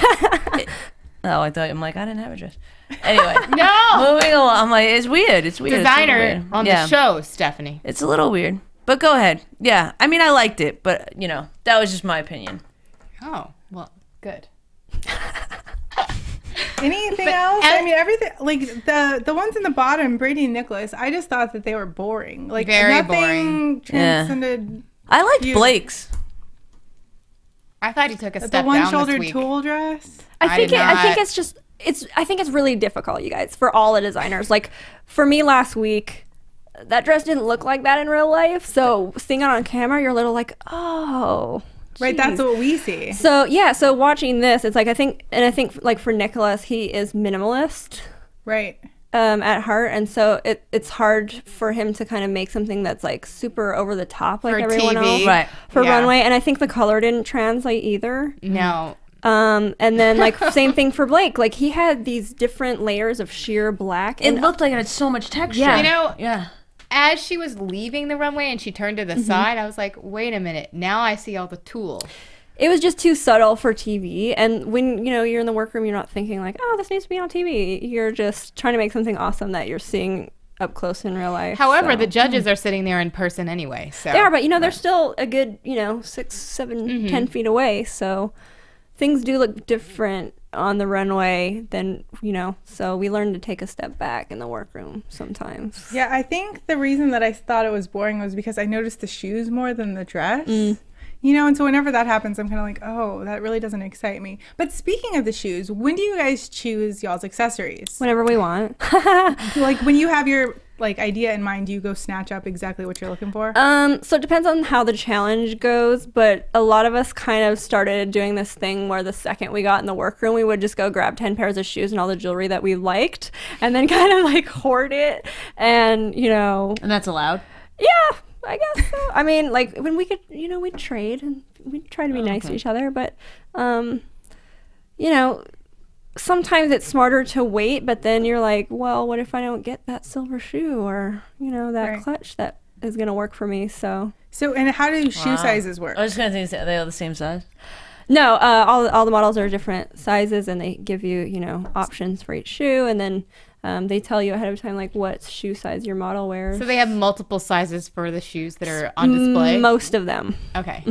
Oh, I thought I'm like I didn't have a dress. Anyway, No, moving along. I'm like it's weird. It's weird. It's a little designer weird. on Yeah. the show, Stephanie. It's a little weird. But go ahead. Yeah. I mean, I liked it, but that was just my opinion. Oh, well, good. Anything else? I mean, everything. Like the ones in the bottom, Brady and Nicholas. I just thought that they were boring. Like Very nothing boring. transcended. I liked You- Blake's. I thought he took a The step down one-shouldered this week. tulle dress. I think did not- it's just I think it's really difficult, you guys, for all the designers. Like for me last week, that dress didn't look like that in real life. So seeing it on camera, you're a little like, oh. Right, geez. that's what we see. So yeah, so watching this, it's like I think like for Nicholas, he is minimalist Right. at heart, and so it's hard for him to kind of make something that's like super over the top like For everyone TV. else Right. for Yeah. runway. And I think the color didn't translate either. No. And then like same thing for Blake. Like he had these different layers of sheer black. It And looked like it had so much texture. Yeah. You know, Yeah. as she was leaving the runway and she turned to the side, I was like, wait a minute. Now I see all the tulle. it was just too subtle for TV. And when you're in the workroom, you're not thinking like, oh, this needs to be on TV. You're just trying to make something awesome that you're seeing up close in real life. However, so. the judges are sitting there in person anyway. So They are, but they're still a good 6, 7, 10 feet away. So things do look different on the runway than so we learn to take a step back in the workroom sometimes. Yeah, I think the reason that I thought it was boring was because I noticed the shoes more than the dress. And so whenever that happens, I'm kind of like, oh, that really doesn't excite me. But speaking of the shoes, when do you guys choose y'all's accessories? Whenever we want. Like when you have your idea in mind, do you go snatch up exactly what you're looking for? So it depends on how the challenge goes, but a lot of us kind of started doing this thing where the second we got in the workroom, we would just go grab 10 pairs of shoes and all the jewelry that we liked and then kind of hoard it. And, And that's allowed? yeah, I guess so. I mean, when we could, we'd trade and we'd try to be nice to each other, but, sometimes it's smarter to wait, but then you're like, well, what if I don't get that silver shoe or, that Right. clutch that is going to work for me? So, And how do shoe sizes work? I was just going to say, are they all the same size? no, all the models are different sizes and they give you, options for each shoe. And then they tell you ahead of time, what shoe size your model wears. So they have multiple sizes for the shoes that are on display? Most of them. Okay.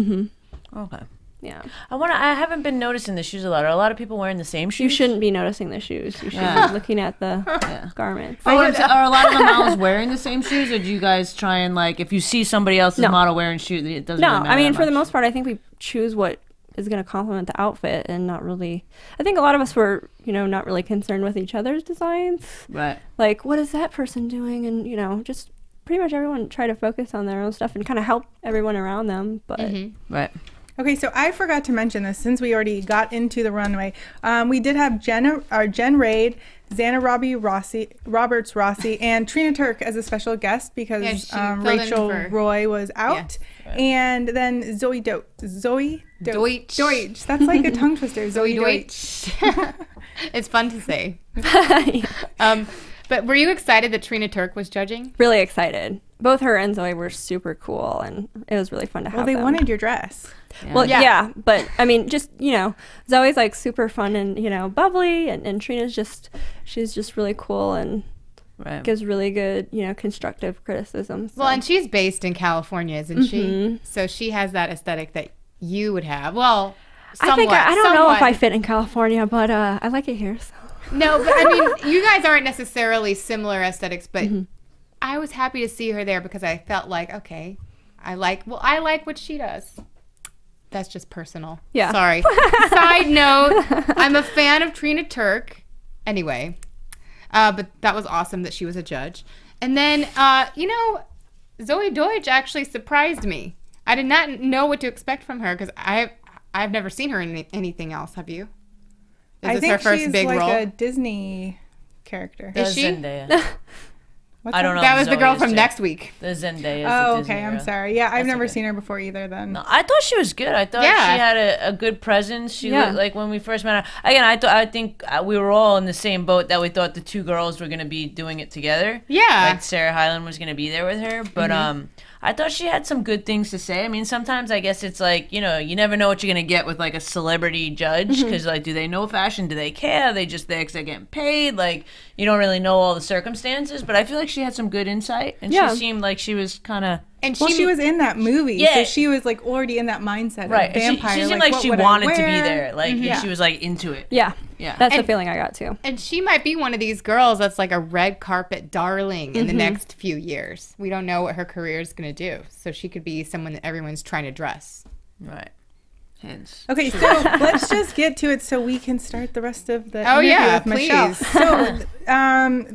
Okay. Yeah. I haven't been noticing the shoes a lot. Are a lot of people wearing the same shoes? You shouldn't be noticing the shoes. You should Yeah. be looking at the garments. Are a lot of the models wearing the same shoes, or do you guys try and if you see somebody else's No. model wearing shoes, it doesn't No, really matter I mean, that for the much? most part, I think we choose what is going to complement the outfit and not really. I think a lot of us were, not really concerned with each other's designs. Right. Like, what is that person doing? And, just pretty much everyone try to focus on their own stuff and kind of help everyone around them. But Right. Okay, so I forgot to mention this since we already got into the runway. We did have Jen Raid, Xana Roberts Rossi, and Trina Turk as a special guest because Yeah, she filled in Rachel for- Roy was out. And then Zoe Deutsch. Deutsch. That's like a tongue twister. Zoe Deutsch. Deutsch. It's fun to say. But were you excited that Trina Turk was judging? really excited. Both her and Zoe were super cool, and it was really fun to have Well, they them. wanted your dress. Well, Yeah. yeah, but I mean, just Zoe's super fun and bubbly, and Trina's she's just really cool and Right. gives really good constructive criticism. So. Well, and she's based in California, isn't she? So she has that aesthetic that you would have. Well, somewhat. I think I don't know if somewhat. I fit in California, but I like it here. So. No, but I mean, you guys aren't necessarily similar aesthetics, but I was happy to see her there because I felt like, okay, I like what she does. That's just personal. Yeah. Sorry. Side note, I'm a fan of Trina Turk. Anyway, but that was awesome that she was a judge. And then, Zoe Deutsch actually surprised me. I did not know what to expect from her because I've never seen her in anything else. Have you? Is I this think her first she's big like role? a Disney character. Is she? Zendaya. I don't know. That if was the Zoe girl is from too. Next Week. The Zendaya. Oh, the Disney okay. I'm girl. sorry. Yeah, I've never okay. seen her before either. Then. No, I thought she was good. I thought Yeah. she had a good presence. She Yeah. looked like when we first met her. Again, I think we were all in the same boat that we thought the two girls were gonna be doing it together. Yeah. Like Sarah Hyland was gonna be there with her, but I thought she had some good things to say. I mean, sometimes I guess it's like, you know, you never know what you're going to get with like a celebrity judge because like, do they know fashion? Do they care? Are they just there because they're getting paid? Like, you don't really know all the circumstances, but I feel like she had some good insight and Yeah. she seemed like she was kind of... And Well, she was in that movie, Yeah. so she was like already in that mindset Right. of vampire. She seemed like what she would I wanted to be wear? there. Like, she was like into it. Yeah. Yeah. That's the And- feeling I got too. And she might be one of these girls that's like a red carpet darling in the next few years. We don't know what her career is going to do. So she could be someone that everyone's trying to dress. Right. Hence. Okay, so let's just get to it so we can start the rest of the Oh, interview yeah, with Michelle. please. So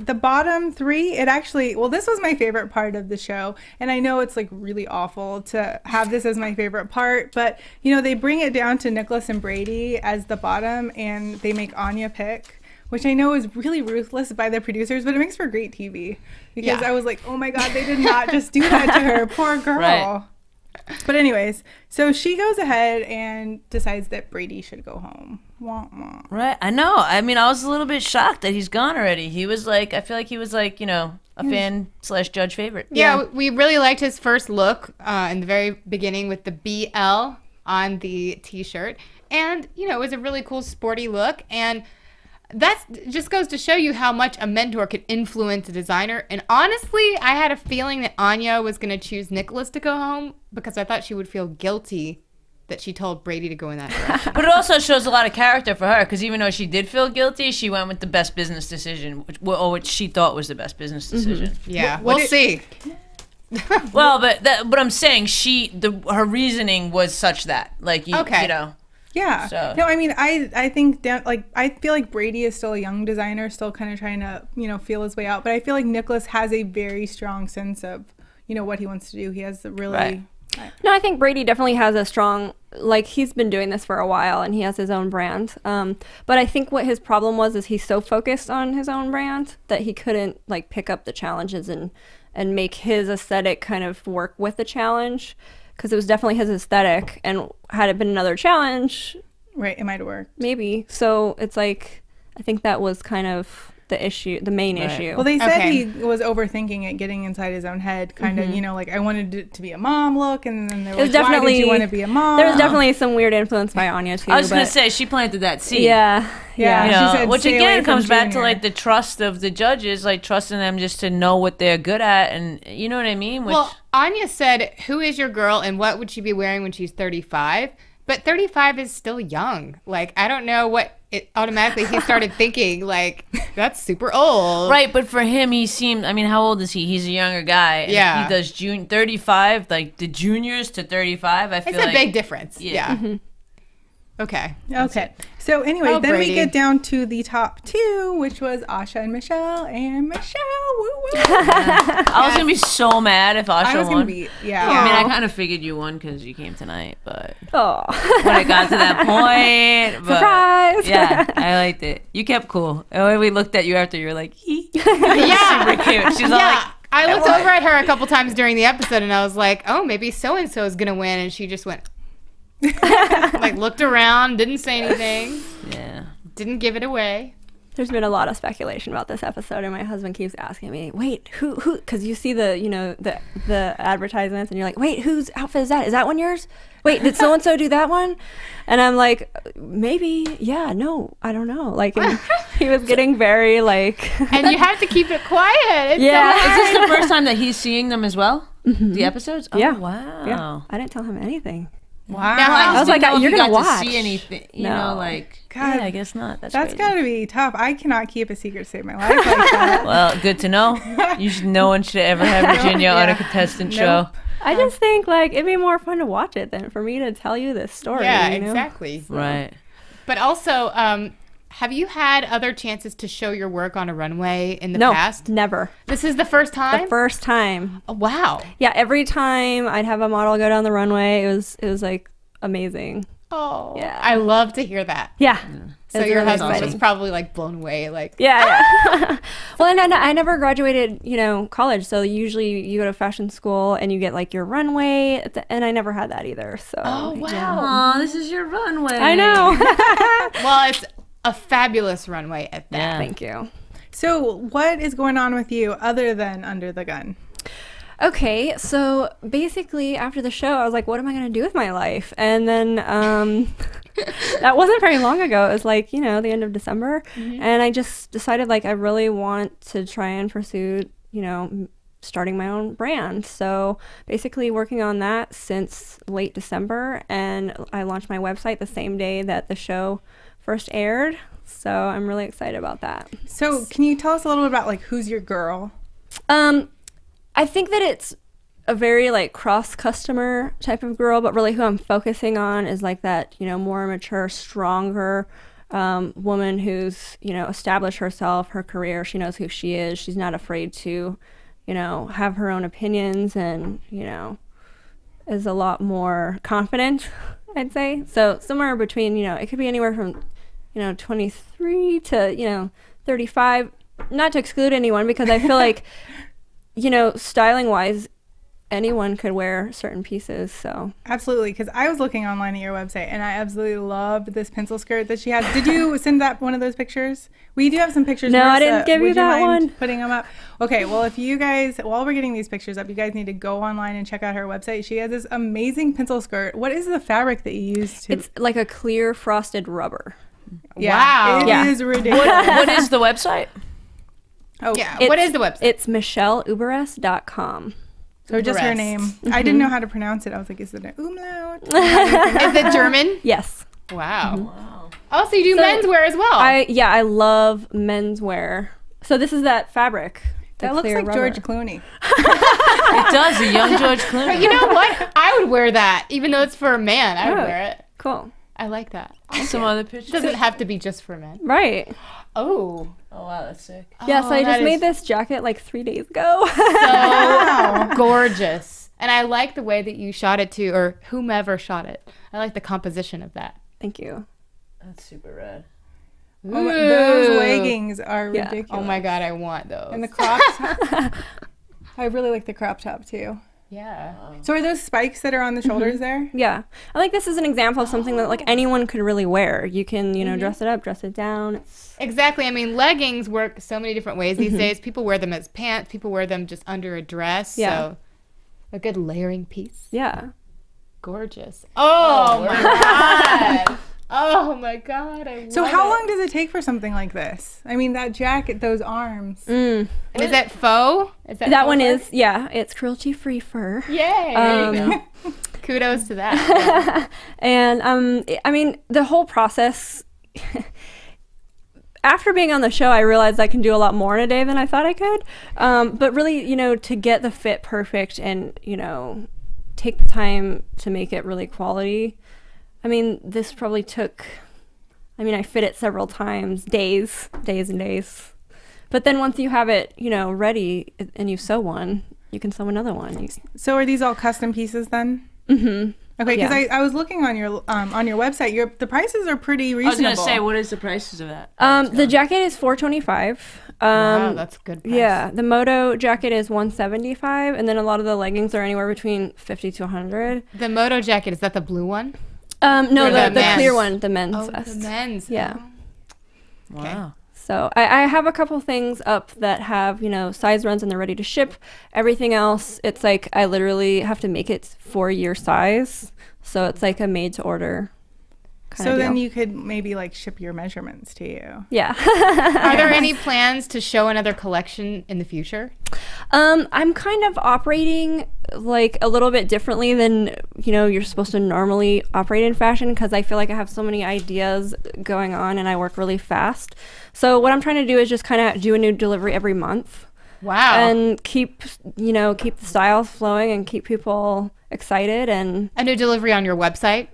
the bottom three, it actually, well, this was my favorite part of the show, and I know it's like really awful to have this as my favorite part, but you know, they bring it down to Nicholas and Brady as the bottom, and they make Anya pick, which I know is really ruthless by the producers, but it makes for great TV because Yeah. I was like, oh my god, they did not just do that to her, poor girl. Right. But anyways, so she goes ahead and decides that Brady should go home. Wah, wah. Right. I know. I mean, I was a little bit shocked that he's gone already. He was like, I feel like he was like, you know, a fan / judge favorite. Yeah, we really liked his first look in the very beginning with the BL on the t-shirt. And, you know, it was a really cool sporty look. And that just goes to show you how much a mentor could influence a designer. And honestly, I had a feeling that Anya was going to choose Nicholas to go home because I thought she would feel guilty that she told Brady to go in that direction. But it also shows a lot of character for her because even though she did feel guilty, she went with the best business decision, which she thought was the best business decision. Yeah, What we'll see. Well, but I'm saying her reasoning was such that like you know. Yeah. So- No, I mean, I think I feel like Brady is still a young designer, still kind of trying to, you know, feel his way out. But I feel like Nicholas has a very strong sense of, you know, what he wants to do. He has the really. Right. No, I think Brady definitely has a strong, like, he's been doing this for a while and he has his own brand. But I think what his problem was is he's so focused on his own brand that he couldn't, like, pick up the challenges and make his aesthetic kind of work with the challenge. Because it was definitely his aesthetic, and had it been another challenge, Right. It might have worked. maybe. So it's like, I think that was kind of the issue, the main Right. issue. Well, they said Okay. he was overthinking it, getting inside his own head, kind of, you know, like, I wanted it to be a mom look, and then they were It was like, why did definitely- you want to be a mom? There was definitely some weird influence by Anya too. I was gonna but- say she planted that seed. Yeah. Yeah. You She know, said, which "Stay away again from comes back to Junior." like the trust of the judges, like trusting them just to know what they're good at, and you know what I mean. Which, Well, Anya said, who is your girl and what would she be wearing when she's 35? But 35 is still young. Like, I don't know what it automatically he started thinking, like, that's super old. right, but for him, he seemed. I mean, how old is he? He's a younger guy. And Yeah. if he does 35, like the juniors to 35. I feel It's a like big difference. Yeah. Yeah. Okay. Okay. So anyway, Oh, then Brady. we get down to the top two, which was Asha and Michelle. And Michelle, woo woo. I was gonna be so mad if Asha I was won. gonna be, yeah. I mean, I kind of figured you won because you came tonight, but Oh. when it got to that point, but Surprise! yeah, I liked it. You kept cool. And when we looked at you after, you were like, "Hee." Yeah. Super cute. She's all Yeah. like, I looked over at her a couple times during the episode and I was like, oh, maybe so-and-so is going to win. And she just went, like, looked around, didn't say anything, yeah. didn't give it away. There's been a lot of speculation about this episode, and my husband keeps asking me, "Wait, who?" Because you see the, you know, the advertisements, and you're like, "Wait, whose outfit is that? Is that one yours? Wait, did so and so do that one?" And I'm like, "Maybe, yeah, no, I don't know." Like, and he was getting very like, And you have to keep it quiet. It's Yeah. so Is this the first time that he's seeing them as well? The episodes? Oh, Yeah. wow. yeah, I didn't tell him anything. Wow. Now, I was didn't like, know if "You're you gonna got to watch." see anything, you No. know, like, God, yeah, I guess not. That's That's crazy. got to be tough. I cannot keep a secret to save my life like that. Well, good to know. No one should ever have Virginia on a Yeah. contestant Nope. show. I just think like it'd be more fun to watch it than for me to tell you this story. Yeah, you know? exactly. Right. But also, have you had other chances to show your work on a runway in the No, past? never. This is the first time? The first time. Oh, wow. Yeah, every time I'd have a model go down the runway, it was like amazing. Oh, Yeah. I love to hear that. Yeah. So It's your really husband was exciting. probably like blown away, like Yeah. Well, and I never graduated, college. So usually you go to fashion school and you get like your runway, and I never had that either. So. oh wow. Yeah. Aw, this is your runway. I know. Well, it's a fabulous runway at that. Yeah. Thank you. So what is going on with you other than Under the Gun? Okay, so basically after the show, I was like, what am I going to do with my life? And then that wasn't very long ago. It was like, the end of December. And I just decided like I really want to try and pursue, starting my own brand. So basically working on that since late December. And I launched my website the same day that the show first aired. So I'm really excited about that. So can you tell us a little bit about like who's your girl? I think that it's a very like cross customer type of girl, but really who I'm focusing on is like that, more mature, stronger woman who's, established herself, her career. She knows who she is. She's not afraid to, have her own opinions and, is a lot more confident, I'd say. So somewhere between, it could be anywhere from, 23 to, 35, not to exclude anyone, because I feel like, styling wise, anyone could wear certain pieces. So Absolutely, because I was looking online at your website and I absolutely loved this pencil skirt that she had. Did you send that one of those pictures? We do have some pictures. No, I Marissa, didn't give you would that mind one. Putting them up. Okay, well, if you guys, while we're getting these pictures up, you guys need to go online and check out her website. She has this amazing pencil skirt. What is the fabric that you use to? it's like a clear frosted rubber. Yeah, Wow. it is ridiculous. What is the website? Oh, Yeah. What is the website? It's MichelleUberreste.com. So just her Uberreste. name. I didn't know how to pronounce it. I was like, is it an umlaut? Is it German? Yes. Wow. Wow. Oh, so you do So, menswear as well. I love menswear. So this is that fabric. the That looks clear like rubber. George Clooney. It does, a young George Clooney. But you know what? I would wear that, even though it's for a man. I would Oh. wear it. Cool. I like that. Some other It pictures. doesn't have to be just for men. Right. Oh. Oh wow, that's sick. Yes, I that just is made this jacket like 3 days ago. So gorgeous. And I like the way that you shot it too, or whomever shot it. I like the composition of that. Thank you. That's super rad. Oh my, those Ooh. leggings are Yeah. ridiculous. Oh my god, I want those. And the crop top. I really like the crop top too. yeah. So are those spikes that are on the shoulders there? Yeah. I like this is an example of something that like anyone could really wear. You can, dress it up, dress it down. It's Exactly. I mean, leggings work so many different ways these days. People wear them as pants. People wear them just under a dress. Yeah. So a good layering piece. yeah. Gorgeous. Oh my god. Oh my god. I So love how it. long does it take for something like this? I mean, that jacket, those arms. Mm. And is that faux? Is That faux one fur? is, yeah, it's cruelty-free fur. Yay. There you go. Kudos to that. And I mean, the whole process. After being on the show, I realized I can do a lot more in a day than I thought I could. But really, to get the fit perfect and take the time to make it really quality. I mean, this probably took. I mean, I fit it several times, days and days. But then once you have it, ready, and you sew one, you can sew another one. So are these all custom pieces then? Mm-hmm. Okay, because Yeah. I was looking on your website. The prices are pretty I was reasonable. gonna say, what is the prices of that? The jacket is $425. Wow, that's a good price. Yeah, the Moto jacket is $175, and then a lot of the leggings are anywhere between $50 to $100. The Moto jacket, is that the blue one? No, Or the the men's? clear one, the men's Oh, vest. the men's. Yeah. Wow. So I have a couple things up that have size runs and they're ready to ship. Everything else, it's like I literally have to make it for your size. So it's like a made to order. So then you could maybe like ship your measurements to you. Yeah. Are there any plans to show another collection in the future? I'm kind of operating like a little bit differently than you're supposed to normally operate in fashion, because I feel like I have so many ideas going on and I work really fast. So what I'm trying to do is just kind of do a new delivery every month. Wow. And keep the styles flowing and keep people excited and a new delivery on your website?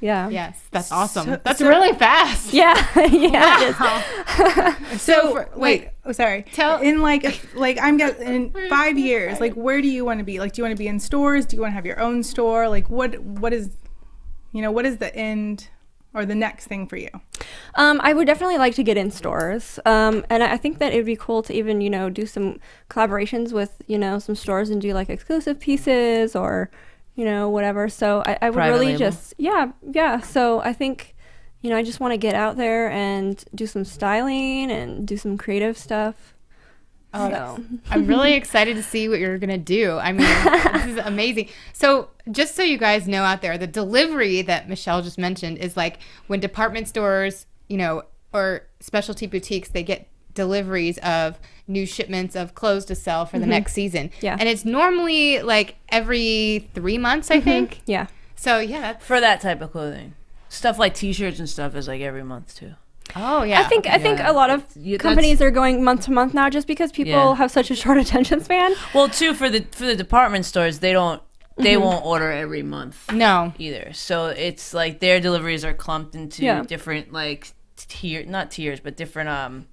yeah. Yes, that's awesome. So- That's so- really fast. Yeah. Yeah. It is. So wait. Oh, sorry. Tell- in in 5 years, like where do you want to be? Like, do you want to be in stores? Do you want to have your own store? Like, what is the end? or the next thing for you? I would definitely like to get in stores. And I think that it would be cool to even, do some collaborations with, some stores and do like exclusive pieces or, whatever. So I would Private really label. just, yeah. So I think, I just want to get out there and do some styling and do some creative stuff. Oh, So. I'm really excited to see what you're gonna do. I mean, this is amazing. So, just so you guys know out there, the delivery that Michelle just mentioned is like when department stores, or specialty boutiques, they get deliveries of new shipments of clothes to sell for the next season. Yeah. And it's normally like every 3 months, I think. Yeah. So yeah, that's For that type of clothing. Stuff like t-shirts and stuff is like every month too. oh yeah. I think a lot of Yeah, companies are going month to month now just because people Yeah. have such a short attention span. Well, too, for the department stores, they won't order every month no. either. So it's like their deliveries are clumped into Yeah. different like not tiers, but different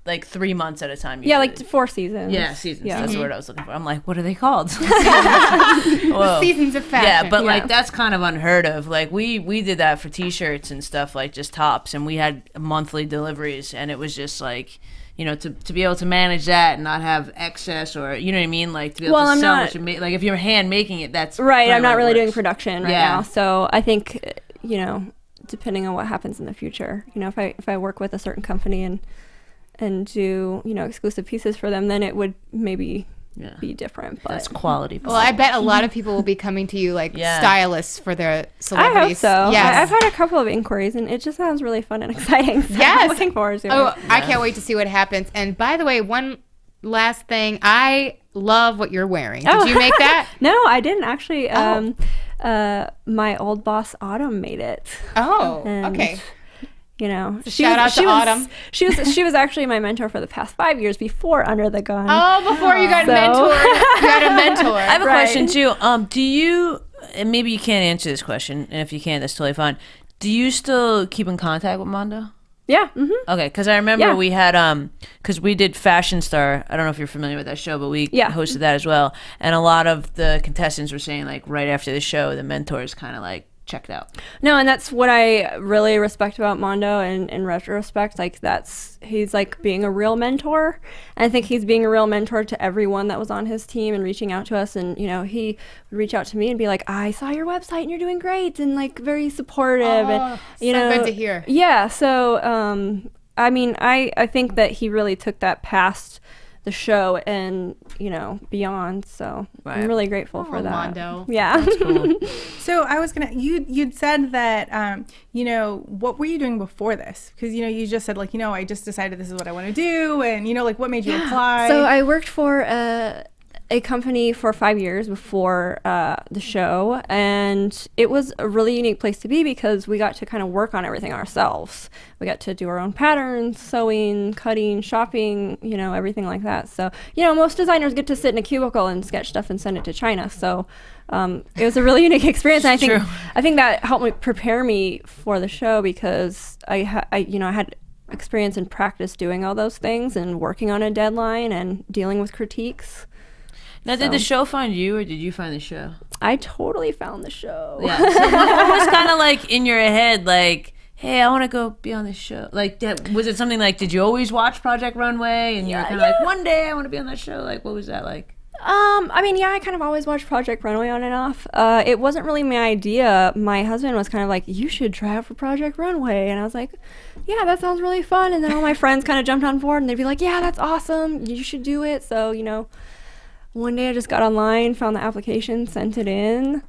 like 3 months at a time. Yeah, usually. like 4 seasons. Yeah, seasons. Yeah. That's the word I was looking for. I'm like, what are they called? Whoa. Seasons of fashion. Yeah, but Yeah. like that's kind of unheard of. Like we did that for t-shirts and stuff, like just tops, and we had monthly deliveries, and it was just like, to be able to manage that and not have excess, or you know what I mean, like to be able Well, to I'm sell not- what you make. Like if you're hand making it, that's Right, I'm kinda not how it really doing works. production right Yeah. now. So I think, depending on what happens in the future, if I work with a certain company and do, exclusive pieces for them, then it would maybe Yeah. be different. But That's quality. Well, I bet a lot of people will be coming to you like Yeah. stylists for their I celebrities. hope so. Yes. I've had a couple of inquiries, and it just sounds really fun and exciting. So Yes. I'm looking forward to Oh, it. I can't wait to see what happens. And by the way, one last thing, I love what you're wearing. Did you make that? No, I didn't actually. Oh. My old boss Autumn made it. Oh, And, okay. Shout out to Autumn. She was actually my mentor for the past 5 years before Under the Gun. Oh, before you got So- mentored, you got a mentor. I have a Right. question too. Do you? And maybe you can't answer this question, and if you can't, that's totally fine. Do you still keep in contact with Mondo? Yeah. Mm-hmm. Okay, because I remember Yeah. we had because we did Fashion Star. I don't know if you're familiar with that show, but we Yeah. hosted that as well. And a lot of the contestants were saying like right after the show, the mentors kind of like checked out. No, and that's what I really respect about Mondo. And in retrospect, like he's like being a real mentor. And I think he's being a real mentor to everyone that was on his team and reaching out to us. And he would reach out to me and be like, I saw your website and you're doing great, and like very supportive. And so good to hear. Yeah. So I mean, I think that he really took that past the show and beyond. So Right. I'm really grateful for that. Mondo. Yeah. Cool. So I was gonna, you'd said that, what were you doing before this? Because you just said like, I just decided this is what I want to do, and like what made you apply? So I worked for a company for 5 years before the show, and it was a really unique place to be because we got to kind of work on everything ourselves. We got to do our own patterns, sewing, cutting, shopping, everything like that. So most designers get to sit in a cubicle and sketch stuff and send it to China. So it was a really unique experience, and I think that helped me prepare me for the show because I had experience and practice doing all those things and working on a deadline and dealing with critiques. Now, did the show find you, or did you find the show? I totally found the show. Yeah. So what was kind of like in your head, like, hey, I want to go be on this show? Like, was it something like, did you always watch Project Runway, and you were kind of like, one day I want to be on that show? Like, what was that like? I mean, yeah, I kind of always watched Project Runway on and off. It wasn't really my idea. My husband was kind of like, you should try out for Project Runway. And I was like, yeah, that sounds really fun. And then all my friends kind of jumped on board, and they'd be like, yeah, that's awesome. You should do it. So, one day I just got online, found the application, sent it in.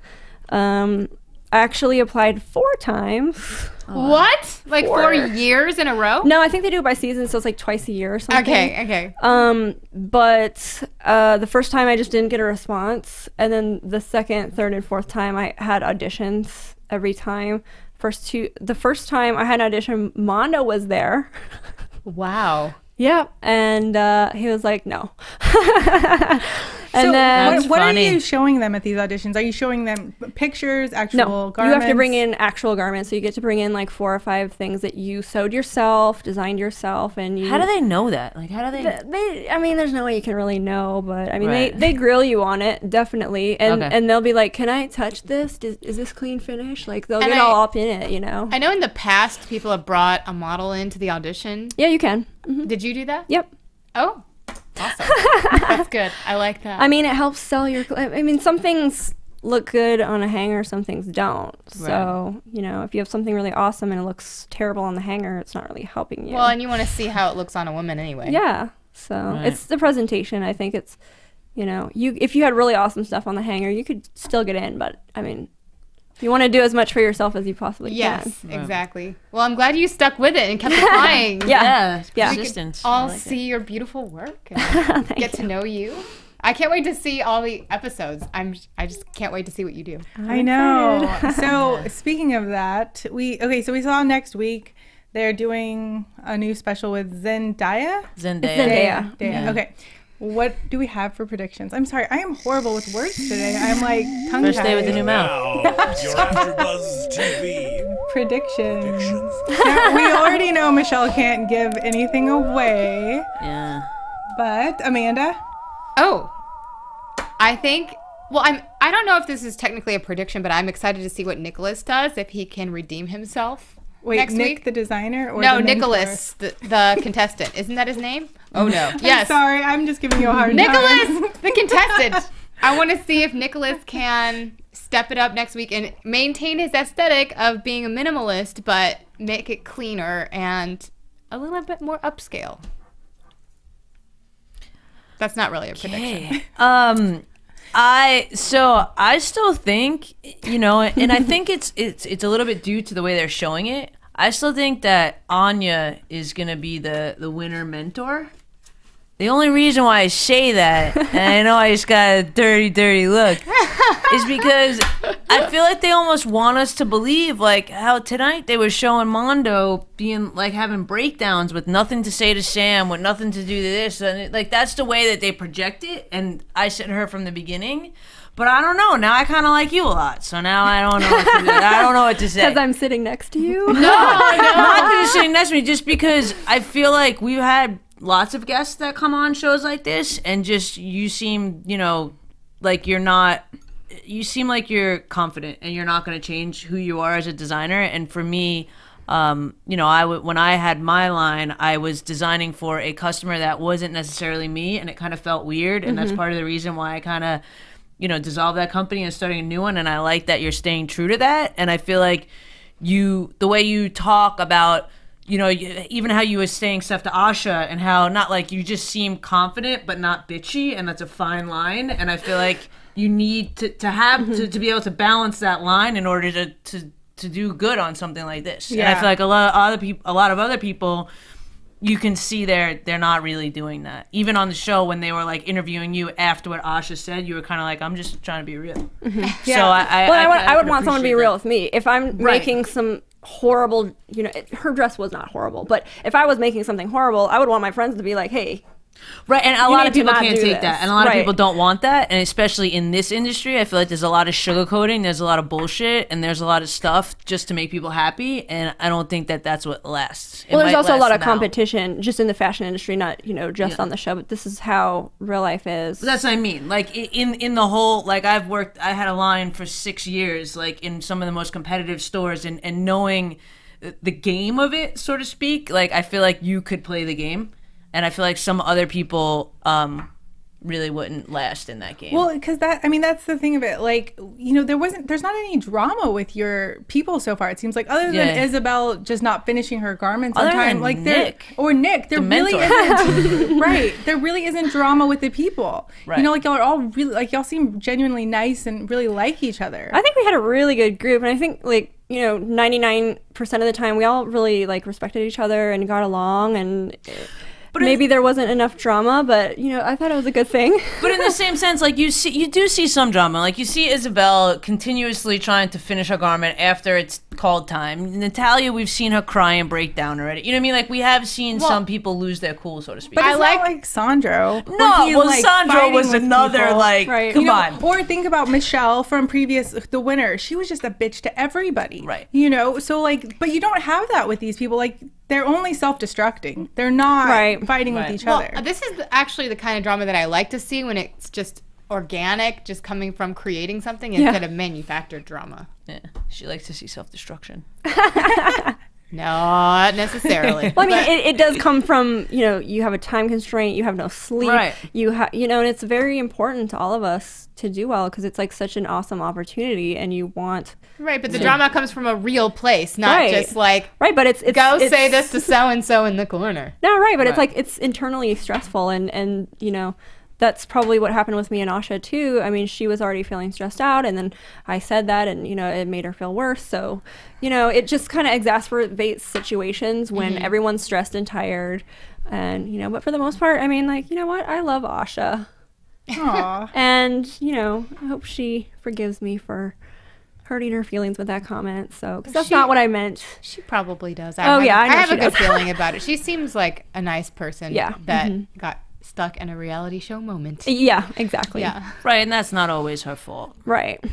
I actually applied 4 times. What? Like 4 years in a row? No, I think they do it by season, so it's like twice a year or something. Okay. But the first time I just didn't get a response, and then the second, third, and fourth time I had auditions every time. The first time I had an audition, Mondo was there. Wow. Yep, and he was like, no. And then what are funny. you showing them at these auditions? Are you showing them pictures, actual garments? you have to bring in actual garments. So you get to bring in like 4 or 5 things that you sewed yourself, designed yourself, and you. How do they know that? Like, how do They, I mean, there's no way you can really know, but I mean, Right. they grill you on it, definitely, and Okay. and they'll be like, "Can I touch this? Is this clean finish?" Like they'll And get all up in it, you know. I know in the past people have brought a model into the audition. Yeah, you can. Mhm. Did you do that? Yep. Oh, awesome. That's good. I like that. I mean, it helps sell your. I mean, some things look good on a hanger, some things don't. So you know, if you have something really awesome and it looks terrible on the hanger, it's not really helping you. well, and you want to see how it looks on a woman anyway. yeah. So Right. it's the presentation. I think it's, you know, if you had really awesome stuff on the hanger, you could still get in. But I mean, you want to do as much for yourself as you possibly Yes, can. exactly. Well, I'm glad you stuck with it and kept applying. Yeah. Yeah. persistence. All I like see your beautiful work and get to know you. I can't wait to see all the episodes. I just can't wait to see what you do. I know. So speaking of that, we saw next week they're doing a new special with Zendaya. Zendaya. Yeah. Okay. What do we have for predictions? I'm sorry, I am horrible with words today. I'm like tongue-tied. First day with the new mouth. Now, your AfterBuzz TV Predictions. predictions. Now, we already know Michelle can't give anything away, Yeah. but Amanda, Oh, I think. Well, I don't know if this is technically a prediction, but I'm excited to see what Nicholas does if he can redeem himself. wait, next Nick week. the designer or No, the mentor? Nicholas, the contestant. Isn't that his name? Oh no. Yes. Sorry, I'm just giving you a hard time. Nicholas, the contestant. I want to see if Nicholas can step it up next week and maintain his aesthetic of being a minimalist, but make it cleaner and a little bit more upscale. That's not really a prediction. I still think, you know, and I think it's a little bit due to the way they're showing it. I still think that Anya is gonna be the winner mentor. The only reason why I say that, and I know I just got a dirty look, is because I feel like they almost want us to believe, like how tonight they were showing Mondo being like having breakdowns with nothing to say to Sam, with nothing to do to this, and like that's the way that they project it. And I said her from the beginning, but I don't know. Now I kind of like you a lot, so now I don't know. I don't know what to say. Because I'm sitting next to you. No, not because you're sitting next to me, just because I feel like we've had lots of guests that come on shows like this, and just you seem, you know, like you seem like you're confident and you're not going to change who you are as a designer. And for me, you know, when I had my line, I was designing for a customer that wasn't necessarily me, and it kind of felt weird, and that's part of the reason why I kind of, you know, dissolved that company and starting a new one. And I like that you're staying true to that. And I feel like the way you talk about, you know, even how you were saying stuff to Asha, and how not like you just seem confident but not bitchy, and that's a fine line. And I feel like you need to be able to balance that line in order to do good on something like this. Yeah. And I feel like a lot of other people, you can see they're not really doing that. Even on the show, when they were like interviewing you after what Asha said, you were kind of like, I'm just trying to be real. So I would want someone to be appreciate real that. with me. If I'm Right. making some horrible, you know, her dress was not horrible, but if I was making something horrible, I would want my friends to be like, hey. Right, and a lot need of to people not can't do take this. that, and a lot of Right. people don't want that, and especially in this industry, I feel like there's a lot of sugarcoating, there's a lot of bullshit, and there's a lot of stuff just to make people happy, and I don't think that that's what lasts. It Well, there's might also a lot last of now. competition just in the fashion industry, not, you know, just on the show, but this is how real life is. That's what I mean. Like in the whole, like I had a line for 6 years, like in some of the most competitive stores, and knowing the game of it, so to speak. Like I feel like you could play the game, and I feel like some other people really wouldn't last in that game. Well, because that's the thing of it. Like, you know, there's not any drama with your people so far. It seems like, other than Yeah. Isabel just not finishing her garments on Other time, than like Nick, there the really mentor. isn't. Right, there really isn't drama with the people. Right. You know, like y'all are all really, like y'all seem genuinely nice and really like each other. I think we had a really good group, and I think, like, you know, 99% of the time we all really like respected each other and got along, and maybe there wasn't enough drama, but I thought it was a good thing. But in the same sense, like you do see some drama. Like you see Isabel continuously trying to finish her garment after it's called time. Natalia, we've seen her cry and break down already. You know what I mean? Like we have seen some people lose their cool, so to speak. But it's not like Sandro. Sandro was another people. like, right. come on. Or think about Michelle from the winner. She was just a bitch to everybody. Right. So like, but you don't have that with these people. Like they're only self-destructing. They're not fighting with each other. This is actually the kind of drama that I like to see when it's just organic, just coming from creating something instead of manufactured drama. Yeah, she likes to see self-destruction. Not necessarily. Well, I mean, it does come from, you have a time constraint, you have no sleep, right. and it's very important to all of us to do well because it's like such an awesome opportunity and you want... Right, but the drama comes from a real place, not just like... Right, but it's say this to so-and-so in the corner. No, right, but it's like, it's internally stressful and that's probably what happened with me and Asha too. I mean, she was already feeling stressed out and then I said that and, it made her feel worse. So, it just kind of exacerbates situations when everyone's stressed and tired. And, but for the most part, I mean, like, you know what? I love Asha. Aww. And, I hope she forgives me for hurting her feelings with that comment. So, because that's not what I meant. She probably does. I have a good feeling about it. She seems like a nice person that got stuck in a reality show moment. Yeah, exactly. Yeah. Right, and that's not always her fault. Right.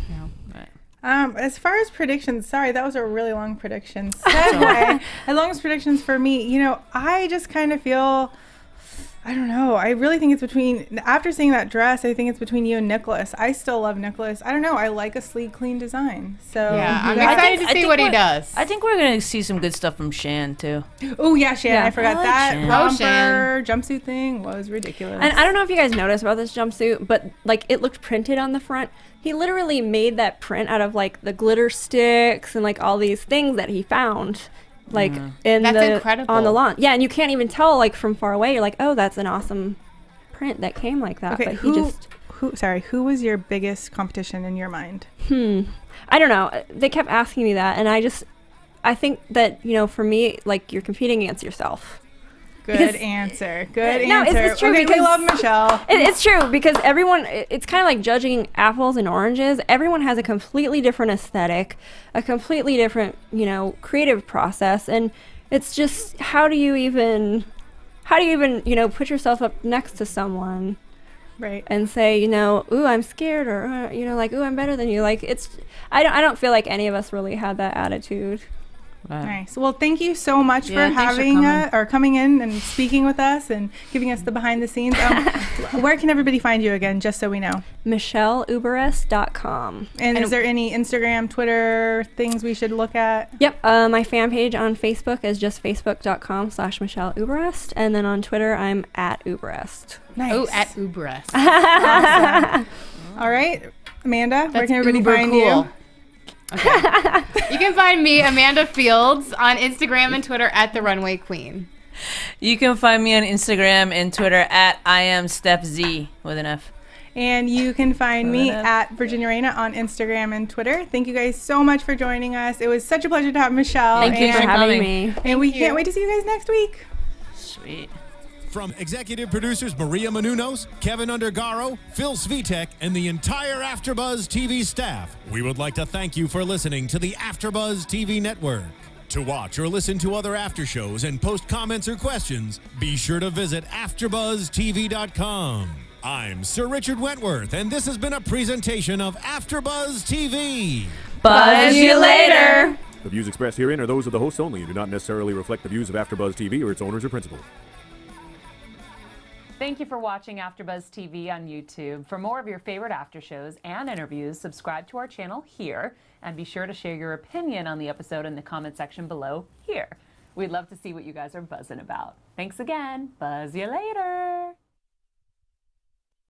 Right. As far as predictions, sorry, that was a really long prediction. As long as predictions for me, I just kind of feel, I don't know. I really think it's between, after seeing that dress, I think it's between you and Nicholas. I still love Nicholas. I don't know. I like a sleek, clean design. So yeah, I'm excited to see what he does. I think we're going to see some good stuff from Shan, too. Oh, yeah, Shan. Yeah. I forgot that Shan. romper jumpsuit thing was ridiculous. And I don't know if you guys noticed about this jumpsuit, but like it looked printed on the front. He literally made that print out of like the glitter sticks and like all these things that he found. Like That's incredible. on the lawn. Yeah, and you can't even tell like from far away. You're like, oh, that's an awesome print that came like that. Okay, But who was your biggest competition in your mind? I don't know. They kept asking me that, and I think that for me, like you're competing against yourself. Good answer. Good No, answer. it's true okay, because we love Michelle. It's true because everyone, it's kind of like judging apples and oranges. Everyone has a completely different aesthetic, a completely different, creative process. And it's just, how do you even, put yourself up next to someone? Right. And say, ooh, I'm scared or, like, ooh, I'm better than you. Like, I don't feel like any of us really had that attitude. Right. Nice. Well, thank you so much for coming in and speaking with us and giving us the behind the scenes. Where can everybody find you again, just so we know? MichelleUberreste.com. And is there any Instagram, Twitter things we should look at? Yep. My fan page on Facebook is just facebook.com/Michelle Uberreste. And then on Twitter, I'm @Uberreste. Nice. Oh, @Uberreste. Awesome. All right. Amanda, where can everybody find you? Okay. You can find me, Amanda Fields, on Instagram and Twitter @TheRunwayQueen. You can find me on Instagram and Twitter @IamStefZ with an F. And you can find me at Virginia Reyna on Instagram and Twitter. Thank you guys so much for joining us. It was such a pleasure to have Michelle. Thank you for having me. And we can't wait to see you guys next week. Sweet. From executive producers Maria Menounos, Kevin Undergaro, Phil Svitek, and the entire AfterBuzz TV staff, we would like to thank you for listening to the AfterBuzz TV network. To watch or listen to other after shows and post comments or questions, be sure to visit AfterBuzzTV.com. I'm Sir Richard Wentworth, and this has been a presentation of AfterBuzz TV. Buzz you later. The views expressed herein are those of the hosts only and do not necessarily reflect the views of AfterBuzz TV or its owners or principals. Thank you for watching AfterBuzz TV on YouTube. For more of your favorite after shows and interviews, subscribe to our channel here, and be sure to share your opinion on the episode in the comment section below here. We'd love to see what you guys are buzzing about. Thanks again. Buzz you later.